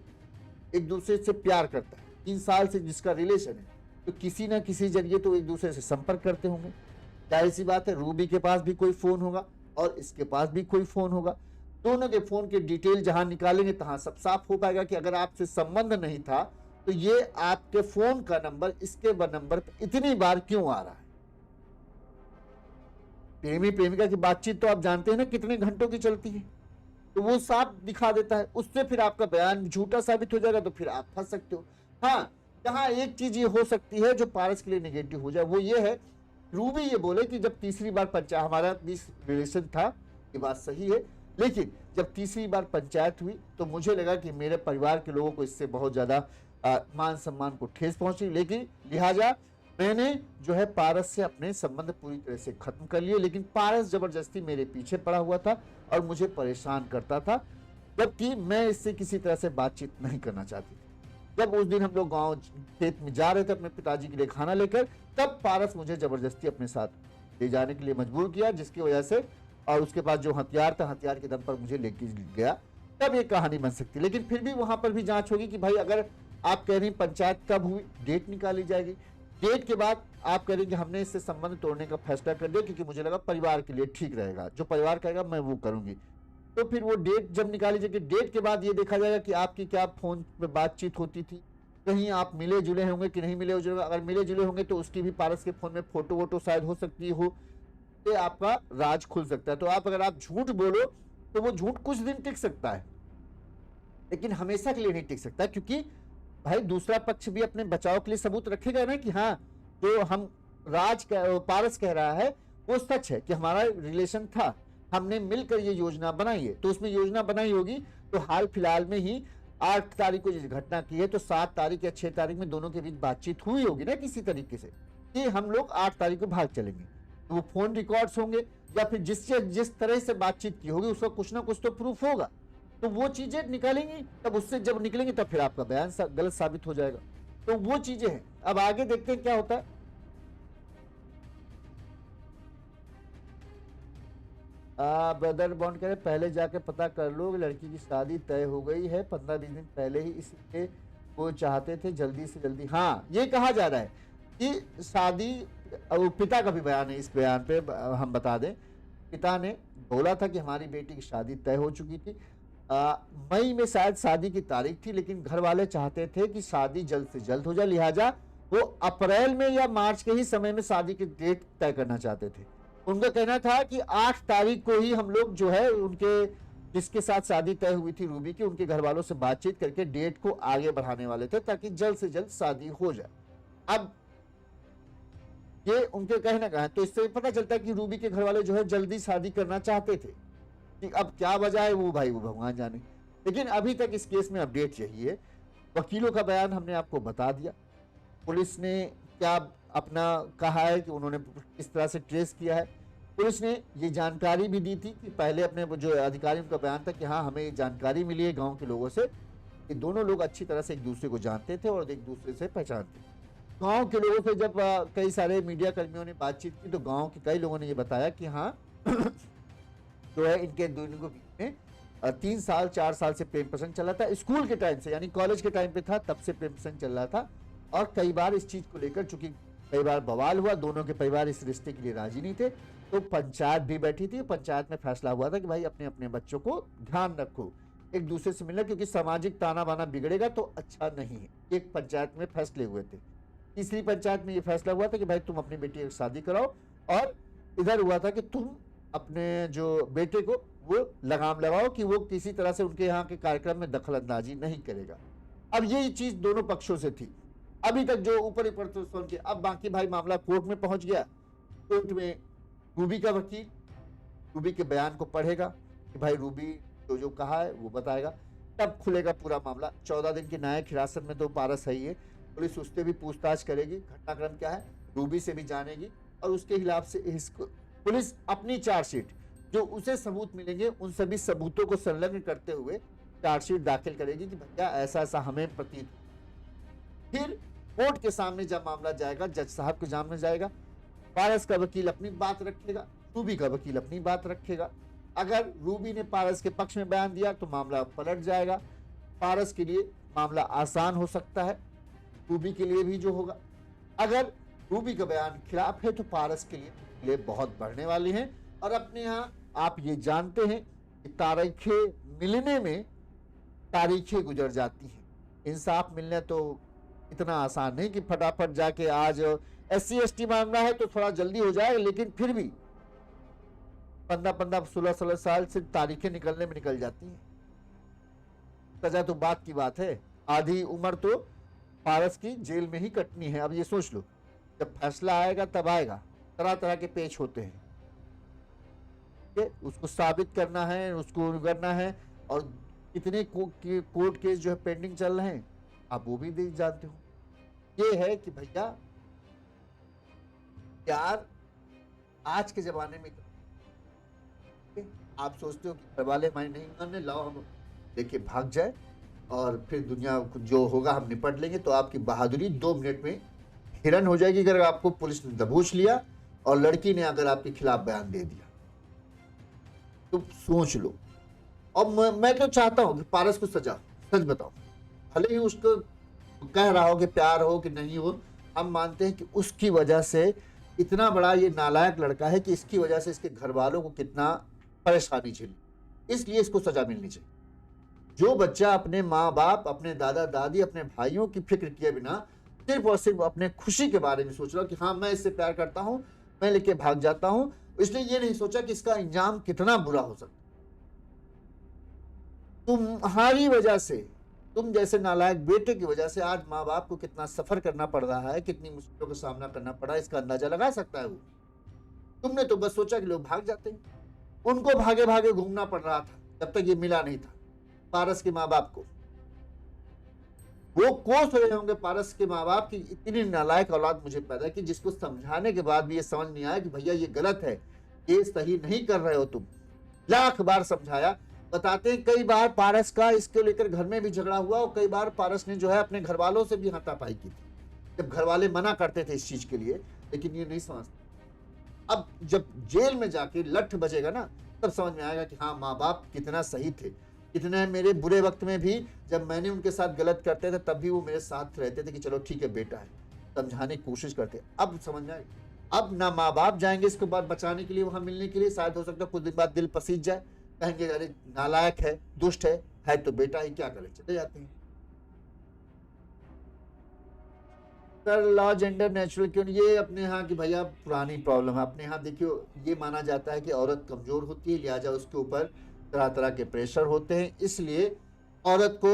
एक दूसरे से प्यार करता है, 3 साल से जिसका रिलेशन है, तो किसी ना किसी जरिए तो एक दूसरे से संपर्क करते होंगे। जाहिर सी बात है, रूबी के पास भी कोई फोन होगा और इसके पास भी कोई फोन होगा। दोनों के फोन के डिटेल जहां निकालेंगे तहां सब साफ हो पाएगा कि अगर आपसे संबंध नहीं था तो ये आपके फोन का नंबर इसके नंबर पर इतनी बार क्यों आ रहा है। प्रेमी प्रेमिका की बातचीत तो आप जानते हैं ना कितने घंटों की चलती है, तो वो साफ दिखा देता है। उससे फिर आपका बयान झूठा साबित हो जाएगा, तो फिर आप फंस सकते हो। हाँ, यहाँ एक चीज ये हो सकती है जो पारस के लिए नेगेटिव हो जाए, वो ये है, रूबी ये बोले कि जब तीसरी बार पंचायत, हमारा 20 रिलेशन था, ये बात सही है, लेकिन जब तीसरी बार पंचायत हुई तो मुझे लगा कि मेरे परिवार के लोगों को इससे बहुत ज्यादा मान सम्मान को ठेस पहुंची, लेकिन लिहाजा मैंने जो है पारस से अपने संबंध पूरी तरह से खत्म कर लिए। लेकिन पारस जबरदस्ती मेरे पीछे पड़ा हुआ था और मुझे परेशान करता था, जबकि मैं इससे किसी तरह से बातचीत नहीं करना चाहती थी। जब उस दिन हम लोग गांव खेत में जा रहे थे अपने पिताजी के लिए खाना लेकर, तब पारस मुझे जबरदस्ती अपने साथ ले जाने के लिए मजबूर किया, जिसकी वजह से, और उसके पास जो हथियार था, हथियार के दम पर मुझे लेके गया। तब ये कहानी बन सकती, लेकिन फिर भी वहां पर भी जांच होगी कि भाई अगर आप कह रही पंचायत कब हुई, डेट निकाली जाएगी। डेट के बाद आप कह रही कि हमने इससे संबंध तोड़ने का फैसला कर दिया क्योंकि मुझे लगा परिवार के लिए ठीक रहेगा, जो परिवार कहेगा मैं वो करूंगी। तो फिर वो डेट जब निकाली जाएगी, डेट के बाद ये देखा जाएगा कि आपकी क्या फोन पे बातचीत होती थी, कहीं आप मिले जुले होंगे कि नहीं मिले जुले। अगर मिले जुले होंगे तो उसकी भी पारस के फोन में फोटो वोटो शायद हो सकती हो, तो आपका राज खुल सकता है। तो अगर आप झूठ बोलो तो वो झूठ कुछ दिन टिक सकता है, लेकिन हमेशा के लिए नहीं टिक सकता, क्योंकि भाई दूसरा पक्ष भी अपने बचाव के लिए सबूत रखेगा ना कि हाँ, जो हम पारस कह रहा है वो सच है कि हमारा रिलेशन था, हमने मिलकर ये योजना बनाई है। तो उसमें योजना बनाई होगी, तो हाल फिलहाल में ही 8 तारीख को जिस घटना की है, तो 7 तारीख या 6 तारीख में दोनों के बीच बातचीत हुई होगी ना किसी तरीके से कि हम लोग 8 तारीख को भाग चलेंगे। तो वो फोन रिकॉर्ड्स होंगे या फिर जिस तरह से बातचीत की होगी उसका कुछ ना कुछ तो प्रूफ होगा, तो वो चीजें निकालेंगी। तब उससे जब निकलेंगे तब फिर आपका बयान गलत साबित हो जाएगा। तो वो चीजें हैं। अब आगे देखते हैं क्या होता है। ब्रदर बॉन्ड कह रहे पहले जाके पता कर लो, लड़की की शादी तय हो गई है, 15-20 दिन पहले ही इसलिए वो चाहते थे जल्दी से जल्दी। हाँ, ये कहा जा रहा है कि शादी, पिता का भी बयान है, इस बयान पे हम बता दें, पिता ने बोला था कि हमारी बेटी की शादी तय हो चुकी थी, मई में शायद शादी की तारीख थी, लेकिन घर वाले चाहते थे कि शादी जल्द से जल्द हो जाए, लिहाजा वो अप्रैल में या मार्च के ही समय में शादी की डेट तय करना चाहते थे। उनका कहना था कि 8 तारीख को ही हम लोग जो है उनके जिसके साथ शादी तय हुई थी रूबी की, उनके घर वालों से बातचीत करके डेट को आगे बढ़ाने वाले थे ताकि जल्द से जल्द शादी हो जाए। अब ये उनके कहने का है, तो इससे पता चलता है कि रूबी के घर वाले जो है जल्दी शादी करना चाहते थे। कि अब क्या वजह है वो भाई वो भगवान जाने, लेकिन अभी तक इस केस में अपडेट यही है। वकीलों का बयान हमने आपको बता दिया, पुलिस ने क्या अपना कहा है कि उन्होंने किस तरह से ट्रेस किया है। पुलिस ने ये जानकारी भी दी थी कि पहले अपने जो अधिकारी उनका बयान था कि हाँ हमें ये जानकारी मिली है गांव के लोगों से कि दोनों लोग अच्छी तरह से एक दूसरे को जानते थे और एक दूसरे से पहचानते थे। गांव के लोगों से जब कई सारे मीडिया कर्मियों ने बातचीत की तो गांव के कई लोगों ने ये बताया कि हाँ जो है इनके दोनों के बीच में 3 साल 4 साल से प्रेम प्रसंग चला था। स्कूल के टाइम से यानी कॉलेज के टाइम पे था, तब से प्रेम प्रसंग चल रहा था। और कई बार इस चीज को लेकर चूंकि कई बार बवाल हुआ, दोनों के परिवार इस रिश्ते के लिए राजी नहीं थे, तो पंचायत भी बैठी थी। पंचायत में फैसला हुआ था कि भाई अपने अपने बच्चों को ध्यान रखो, एक दूसरे से मिलना, क्योंकि सामाजिक ताना बाना बिगड़ेगा तो अच्छा नहीं है। एक पंचायत में फैसले हुए थे। तीसरी पंचायत में यह फैसला हुआ था कि भाई तुम अपनी बेटी की शादी कराओ, और इधर हुआ था कि तुम अपने जो बेटे को वो लगाम लगाओ कि वो किसी तरह से उनके यहाँ के कार्यक्रम में दखल अंदाजी नहीं करेगा। अब ये चीज दोनों पक्षों से थी। अभी तक जो ऊपर ऊपर तो सुन के, अब बाकी भाई मामला कोर्ट में पहुंच गया। कोर्ट में रूबी का वकील रूबी के बयान को पढ़ेगा कि भाई रूबी जो कहा है वो बताएगा, तब खुलेगा पूरा मामला। 14 दिन की न्यायिक हिरासत में तो पारस है ही है, पुलिस उससे भी पूछताछ करेगी, घटनाक्रम क्या है, रूबी से भी जानेगी और उसके खिलाफ से इसको पुलिस अपनी चार्जशीट जो उसे सबूत मिलेंगे उन सभी सबूतों को संलग्न करते हुए चार्जशीट दाखिल करेगी कि भैया ऐसा ऐसा हमें प्रतीत हो। फिर कोर्ट के सामने जब मामला जाएगा, जज साहब के सामने जाएगा, पारस का वकील अपनी बात रखेगा, रूबी का वकील अपनी बात रखेगा। अगर रूबी ने पारस के पक्ष में बयान दिया तो मामला पलट जाएगा। पारस के लिए मामला आसान हो सकता है, रूबी के लिए भी जो होगा। अगर रूबी का बयान खिलाफ है तो पारस के लिए बहुत बढ़ने वाली हैं। और अपने यहाँ आप ये जानते हैं कि तारीखें मिलने में तारीखें गुजर जाती हैं। इंसाफ मिलने तो इतना आसान नहीं कि फटाफट जाके आज SC ST मामला है तो थोड़ा जल्दी हो जाएगा, लेकिन फिर भी 15-15, 16-16 साल से तारीखें निकलने में निकल जाती हैं। सजा तो बात की बात है, आधी उम्र तो पारस की जेल में ही कटनी है। अब ये सोच लो, जब फैसला आएगा तब आएगा, तरह तरह के पेच होते हैं, उसको साबित करना है, उसको करना है। और कितने कोर्ट केस जो है पेंडिंग चल रहे हैं, आप वो भी जानते हो। ये है कि भैया प्यार आज के जमाने में आप सोचते हो कि घर वाले हमारे नहीं मानने, लाओ हम लेके भाग जाए और फिर दुनिया जो होगा हम निपट लेंगे, तो आपकी बहादुरी 2 मिनट में हिरन हो जाएगी अगर आपको पुलिस ने दबोच लिया और लड़की ने अगर आपके खिलाफ बयान दे दिया। तो सोच लो। और मैं तो चाहता हूं कि पारस को सजा, सच बताओ, भले ही उसको कह रहा हो कि प्यार हो कि नहीं हो, हम मानते हैं कि उसकी वजह से इतना बड़ा ये नालायक लड़का है कि इसकी वजह से इसके घर वालों को कितना परेशानी झेली, इसलिए इसको सजा मिलनी चाहिए। जो बच्चा अपने माँ बाप, अपने दादा दादी, अपने भाइयों की फिक्र किए बिना सिर्फ और सिर्फ अपने खुशी के बारे में सोच रहा कि हाँ मैं इससे प्यार करता हूं, मैं लेके भाग जाता हूं, इसलिए ये नहीं सोचा कि इसका अंजाम कितना बुरा हो सकता। तुम्हारी वजह से, तुम जैसे नालायक बेटे की वजह से आज माँ बाप को कितना सफर करना पड़ रहा है, कितनी मुश्किलों का सामना करना पड़ा, इसका अंदाजा लगा सकता है वो। तुमने तो बस सोचा कि लोग भाग जाते हैं, उनको भागे भागे घूमना पड़ रहा था जब तक ये मिला नहीं था पारस के माँ बाप को। वो कोस रहे होंगे पारस के माँ बाप की इतनी नालायक औलाद मुझे पैदा की, जिसको समझाने के बाद भी ये समझ नहीं आया कि भैया ये गलत है, ये सही नहीं कर रहे हो तुम। लाख बार समझाया। बताते हैं कई बार पारस का इसके लेकर घर में भी झगड़ा हुआ और कई बार पारस ने जो है अपने घर वालों से भी हाथापाई की थी, जब घर वाले मना करते थे इस चीज के लिए, लेकिन ये नहीं समझते। अब जब जेल में जाके लठ बजेगा ना, तब समझ में आएगा कि हाँ माँ बाप कितना सही थे, कितने मेरे बुरे वक्त में भी जब मैंने उनके साथ गलत करते थे तब भी वो मेरे साथ रहते थे कि चलो ठीक है बेटा है, समझाने की कोशिश करते। अब समझ में आए, अब ना माँ बाप जाएंगे इसको बाद बचाने के लिए, वहां मिलने के लिए। शायद हो सकता है कुछ दिन बाद दिल पसीज जाए, कहेंगे अरे नालायक है, दुष्ट है तो बेटा ही, क्या करें, चले जाते हैं। सर लॉ जेंडर नेचुरल क्यों, ये अपने यहाँ की भैया पुरानी प्रॉब्लम है। अपने यहाँ देखियो ये माना जाता है कि औरत कमजोर होती है, लिहाजा उसके ऊपर तरह तरह के प्रेशर होते हैं, इसलिए औरत को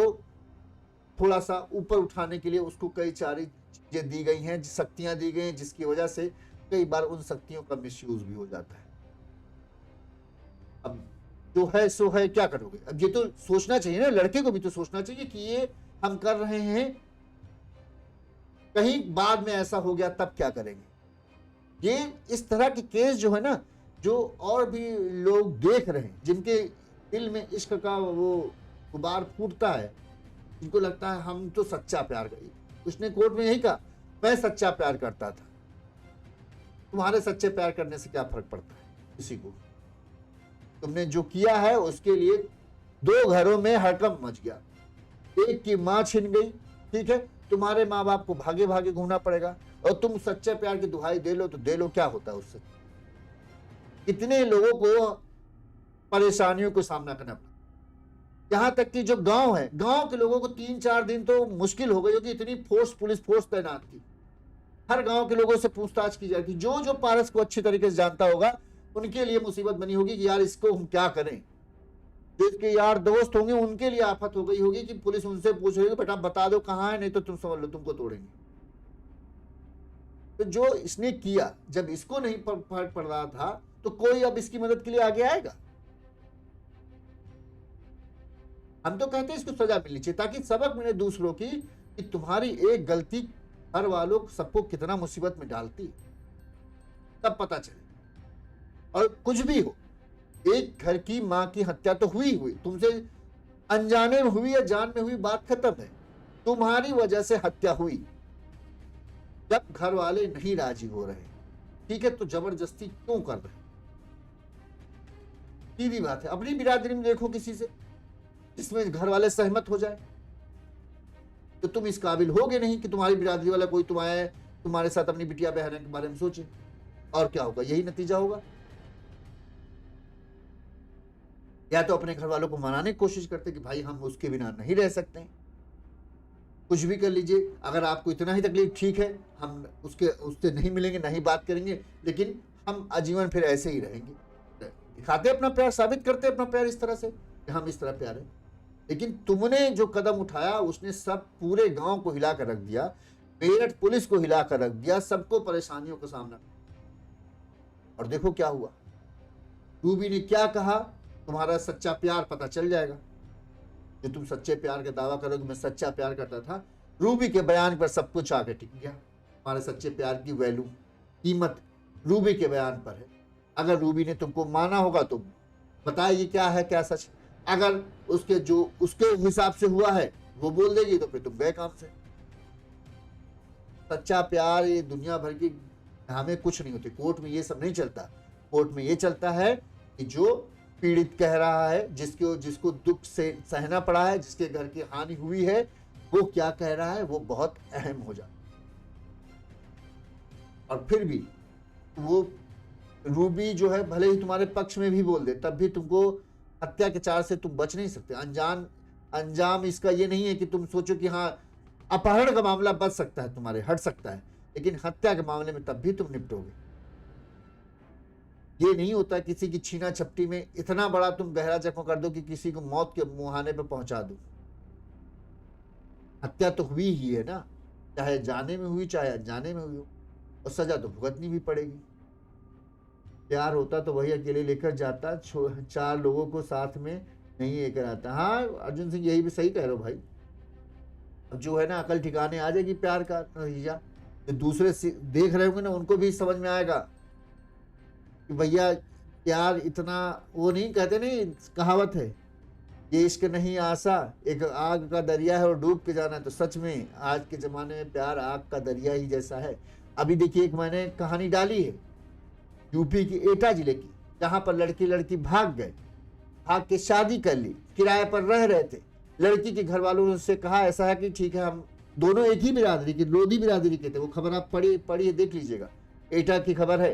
थोड़ा सा ऊपर उठाने के लिए उसको कई सारी चीजें दी गई हैं, शक्तियां दी गई हैं, जिसकी वजह से कई बार उन शक्तियों का मिसयूज भी हो जाता है। अब जो है सो है, क्या करोगे। अब ये तो सोचना चाहिए ना, लड़के को भी तो सोचना चाहिए कि ये हम कर रहे हैं, कहीं बाद में ऐसा हो गया तब क्या करेंगे। ये इस तरह के केस जो है ना, जो और भी लोग देख रहे हैं, जिनके दिल में इश्क का वो गुबार फूटता है, जिनको लगता है हम तो सच्चा प्यार करें। उसने कोर्ट में यही कहा, मैं सच्चा प्यार करता था। तुम्हारे सच्चे प्यार करने से क्या फर्क पड़ता है किसी को। तुमने जो किया है उसके लिए 2 घरों में हड़कंप मच गया, एक की मां छिन गई, ठीक है, तुम्हारे माँ बाप को भागे भागे घूमना पड़ेगा, और तुम सच्चे प्यार की दुहाई दे लो तो दे लो, क्या होता है उससे। कितने लोगों को परेशानियों को सामना करना पड़ा। यहां तक कि जो गांव है, गांव के लोगों को 3-4 दिन तो मुश्किल हो गई, क्योंकि इतनी फोर्स, पुलिस फोर्स तैनात थी। हर गांव के लोगों से पूछताछ की जाएगी, जो जो पारस को अच्छी तरीके से जानता होगा उनके लिए मुसीबत बनी होगी कि यार इसको हम क्या करें। जो इसके यार दोस्त होंगे उनके लिए आफत हो गई होगी कि पुलिस उनसे पूछ रही है बेटा बता दो कहां है, नहीं तो तुम समझ लो तुमको तोड़ेंगे। तो जो इसने किया, जब इसको नहीं फर्क पड़ रहा था तो कोई अब इसकी मदद के लिए आगे आएगा। हम तो कहते हैं इसको सजा मिलनी चाहिए ताकि सबक मिले दूसरों की कि तुम्हारी एक गलती घर वालों सबको कितना मुसीबत में डालती है, तब पता चले। और कुछ भी हो, एक घर की मां की हत्या तो हुई, तुमसे अनजाने में हुई या जान में हुई, बात खत्म है। तुम्हारी वजह से हत्या हुई, जब घर वाले नहीं राजी हो रहे, ठीक है, तो जबरदस्ती क्यों कर रहे? सीधी बात है। अपनी बिरादरी में देखो किसी से जिसमें घर वाले सहमत हो जाए, तो तुम इस काबिल होगे नहीं कि तुम्हारी बिरादरी वाला कोई तुम्हारे साथ अपनी बिटिया बहन के बारे में सोचे। और क्या होगा? यही नतीजा होगा। या तो अपने घर वालों को मनाने की कोशिश करते कि भाई हम उसके बिना नहीं रह सकते हैं, कुछ भी कर लीजिए, अगर आपको इतना ही तकलीफ, ठीक है, हम उससे नहीं मिलेंगे, नहीं बात करेंगे, लेकिन हम आजीवन फिर ऐसे ही रहेंगे। दिखाते अपना प्यार, साबित करते अपना प्यार इस तरह से कि हम इस तरह प्यार है। लेकिन तुमने जो कदम उठाया उसने सब पूरे गांव को हिला कर रख दिया, मेरठ पुलिस को हिला कर रख दिया, सबको परेशानियों का सामना। और देखो क्या हुआ, रूबी ने क्या कहा, तुम्हारा सच्चा प्यार पता चल जाएगा। जो तुम सच्चे प्यार का दावा करोगे मैं सच्चा प्यार करता था, रूबी के बयान पर सब कुछ आके टिक गया। हमारे सच्चे प्यार की वैल्यू, कीमत रूबी के बयान पर है। अगर रूबी ने तुमको माना होगा तो बताएगी क्या है क्या सच। अगर उसके हिसाब से हुआ है वो बोल देगी तो फिर तुम गए काम से। सच्चा प्यार ये दुनिया भर की हमें कुछ नहीं होती, कोर्ट में ये सब नहीं चलता। कोर्ट में ये चलता है कि जो पीड़ित कह रहा है, जिसको दुख से सहना पड़ा है, जिसके घर की हानि हुई है, वो क्या कह रहा है वो बहुत अहम हो जाता। और फिर भी वो रूबी जो है भले ही तुम्हारे पक्ष में भी बोल दे, तब भी तुमको हत्या के चार से तुम बच नहीं सकते। अंजाम इसका ये नहीं है कि तुम सोचो कि हाँ अपहरण का मामला बच सकता है, तुम्हारे हट सकता है, लेकिन हत्या के मामले में तब भी तुम निपटोगे। ये नहीं होता किसी की छीना झपटी में इतना बड़ा तुम गहरा जख्म कर दो कि किसी को मौत के मुहाने पे पहुंचा दो। हत्या तो हुई ही है ना, चाहे जाने में हुई चाहे अनजाने में हुई हो, और सजा तो भुगतनी भी पड़ेगी। प्यार होता तो वही अकेले लेकर जाता, 4 लोगों को साथ में नहीं लेकर आता। हाँ अर्जुन सिंह यही भी सही कह रहे हो भाई। अब जो है ना अकल ठिकाने आ जाएगी प्यार का नतीजा, जो दूसरे देख रहे होंगे ना उनको भी समझ में आएगा कि भैया प्यार इतना, वो नहीं कहते, नहीं कहावत है ये इश्क नहीं आसा, एक आग का दरिया है और डूब के जाना है। तो सच में आज के ज़माने में प्यार आग का दरिया ही जैसा है। अभी देखिए एक मैंने कहानी डाली है यूपी की एटा जिले की, जहाँ पर लड़की भाग गए, भाग के शादी कर ली, किराए पर रह रहे थे। लड़की के घर वालों ने उससे कहा ऐसा है कि ठीक है, हम दोनों एक ही बिरादरी की, लोधी बिरादरी के थे। वो खबर आप पढ़िए देख लीजिएगा, एटा की खबर है।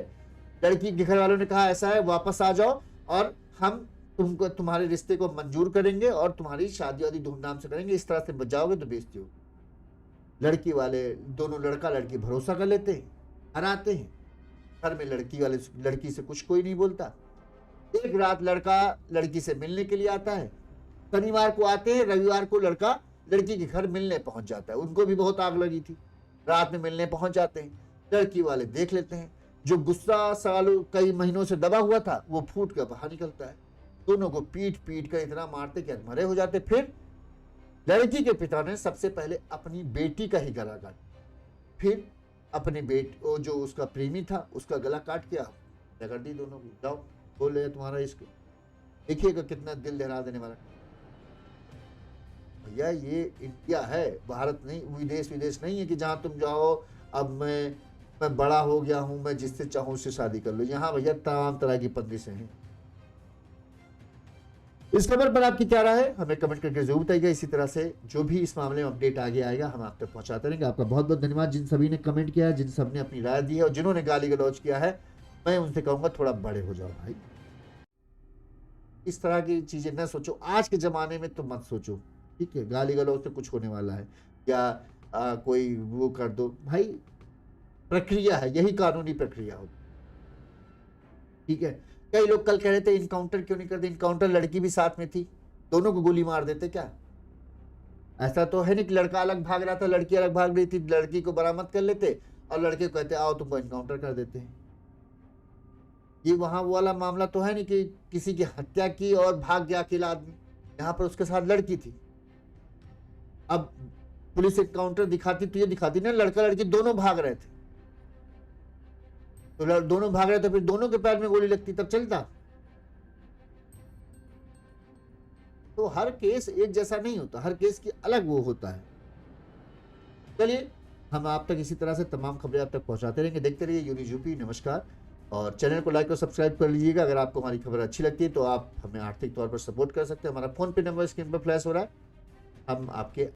लड़की के घर वालों ने कहा ऐसा है वापस आ जाओ और हम तुमको तुम्हारे रिश्ते को मंजूर करेंगे और तुम्हारी शादी वादी धूमधाम से करेंगे, इस तरह से बच जाओगे तो बेइज्जती होगी। लड़की वाले दोनों लड़का लड़की भरोसा कर लेते हैं, हराते हैं। घर में लड़की से कुछ कोई नहीं बोलता। एक रात लड़का लड़की से मिलने के लिए आता है, शनिवार को आते हैं, रविवार को लड़का लड़की के घर मिलने पहुंच जाता है। उनको भी बहुत आग लगी थी, रात में मिलने पहुंच जाते हैं। लड़की वाले देख लेते हैं, जो गुस्सा सालों कई महीनों से दबा हुआ था वो फूट कर बाहर निकलता है। दोनों को पीट कर इतना मारते कि मरे हो जाते। फिर लड़की के पिता ने सबसे पहले अपनी बेटी का ही गला काटा, फिर अपने वो जो उसका प्रेमी था उसका गला काट के कर दी दोनों को, जाओ बोल रहे तुम्हारा इश्क। देखिएगा कितना दिल दहला देने वाला। भैया ये इंडिया है, भारत नहीं, विदेश नहीं है कि जहाँ तुम जाओ अब मैं बड़ा हो गया हूँ, मैं जिससे चाहूँ उससे शादी कर लो। यहाँ भैया तमाम तरह की बंदिशें हैं। इस खबर पर आपकी क्या राय है हमें कमेंट करके जरूर बताइएगा। इसी तरह से जो भी इस मामले में अपडेट आगे आएगा हम आप तक पहुंचाते रहेंगे। आपका बहुत बहुत धन्यवाद जिन सभी ने कमेंट किया है, जिन सब ने अपनी राय दी है और जिन्होंने गाली गलौज किया है। मैं उनसे कहूंगा थोड़ा बड़े हो जाओ भाई, इस तरह की चीजें न सोचो। आज के जमाने में तो मत सोचो, ठीक है, गाली गलौज से कुछ होने वाला है या कोई वो कर दो भाई। प्रक्रिया है, यही कानूनी प्रक्रिया हो, ठीक है। कई लोग कल कह रहे थे इनकाउंटर क्यों नहीं करते, इनकाउंटर लड़की भी साथ में थी, दोनों को गोली मार देते क्या? ऐसा तो है नहीं कि लड़का अलग भाग रहा था लड़की अलग भाग रही थी, लड़की को बरामद कर लेते और लड़के को कहते आओ तुमको इनकाउंटर कर देते हैं। ये वहां वो वाला मामला तो है नहीं कि किसी की हत्या की और भाग गया अकेला आदमी, यहाँ पर उसके साथ लड़की थी। अब पुलिस एनकाउंटर दिखाती तो ये दिखाती ना लड़का लड़की दोनों भाग रहे थे, तो दोनों भाग रहे थे, फिर दोनों के पैर में गोली लगती तब चलता। तो हर केस एक जैसा नहीं होता, हर केस की अलग वो होता है। चलिए, हम आप तक इसी तरह से तमाम खबरें आप तक पहुंचाते रहेंगे। देखते रहिए यूनिज यूपी। नमस्कार, और चैनल को लाइक और सब्सक्राइब कर लीजिएगा। अगर आपको हमारी खबर अच्छी लगती है तो आप हमें आर्थिक तौर पर सपोर्ट कर सकते हैं। हमारा फोन पे नंबर स्क्रीन पर फ्लैश हो रहा है, हम आपके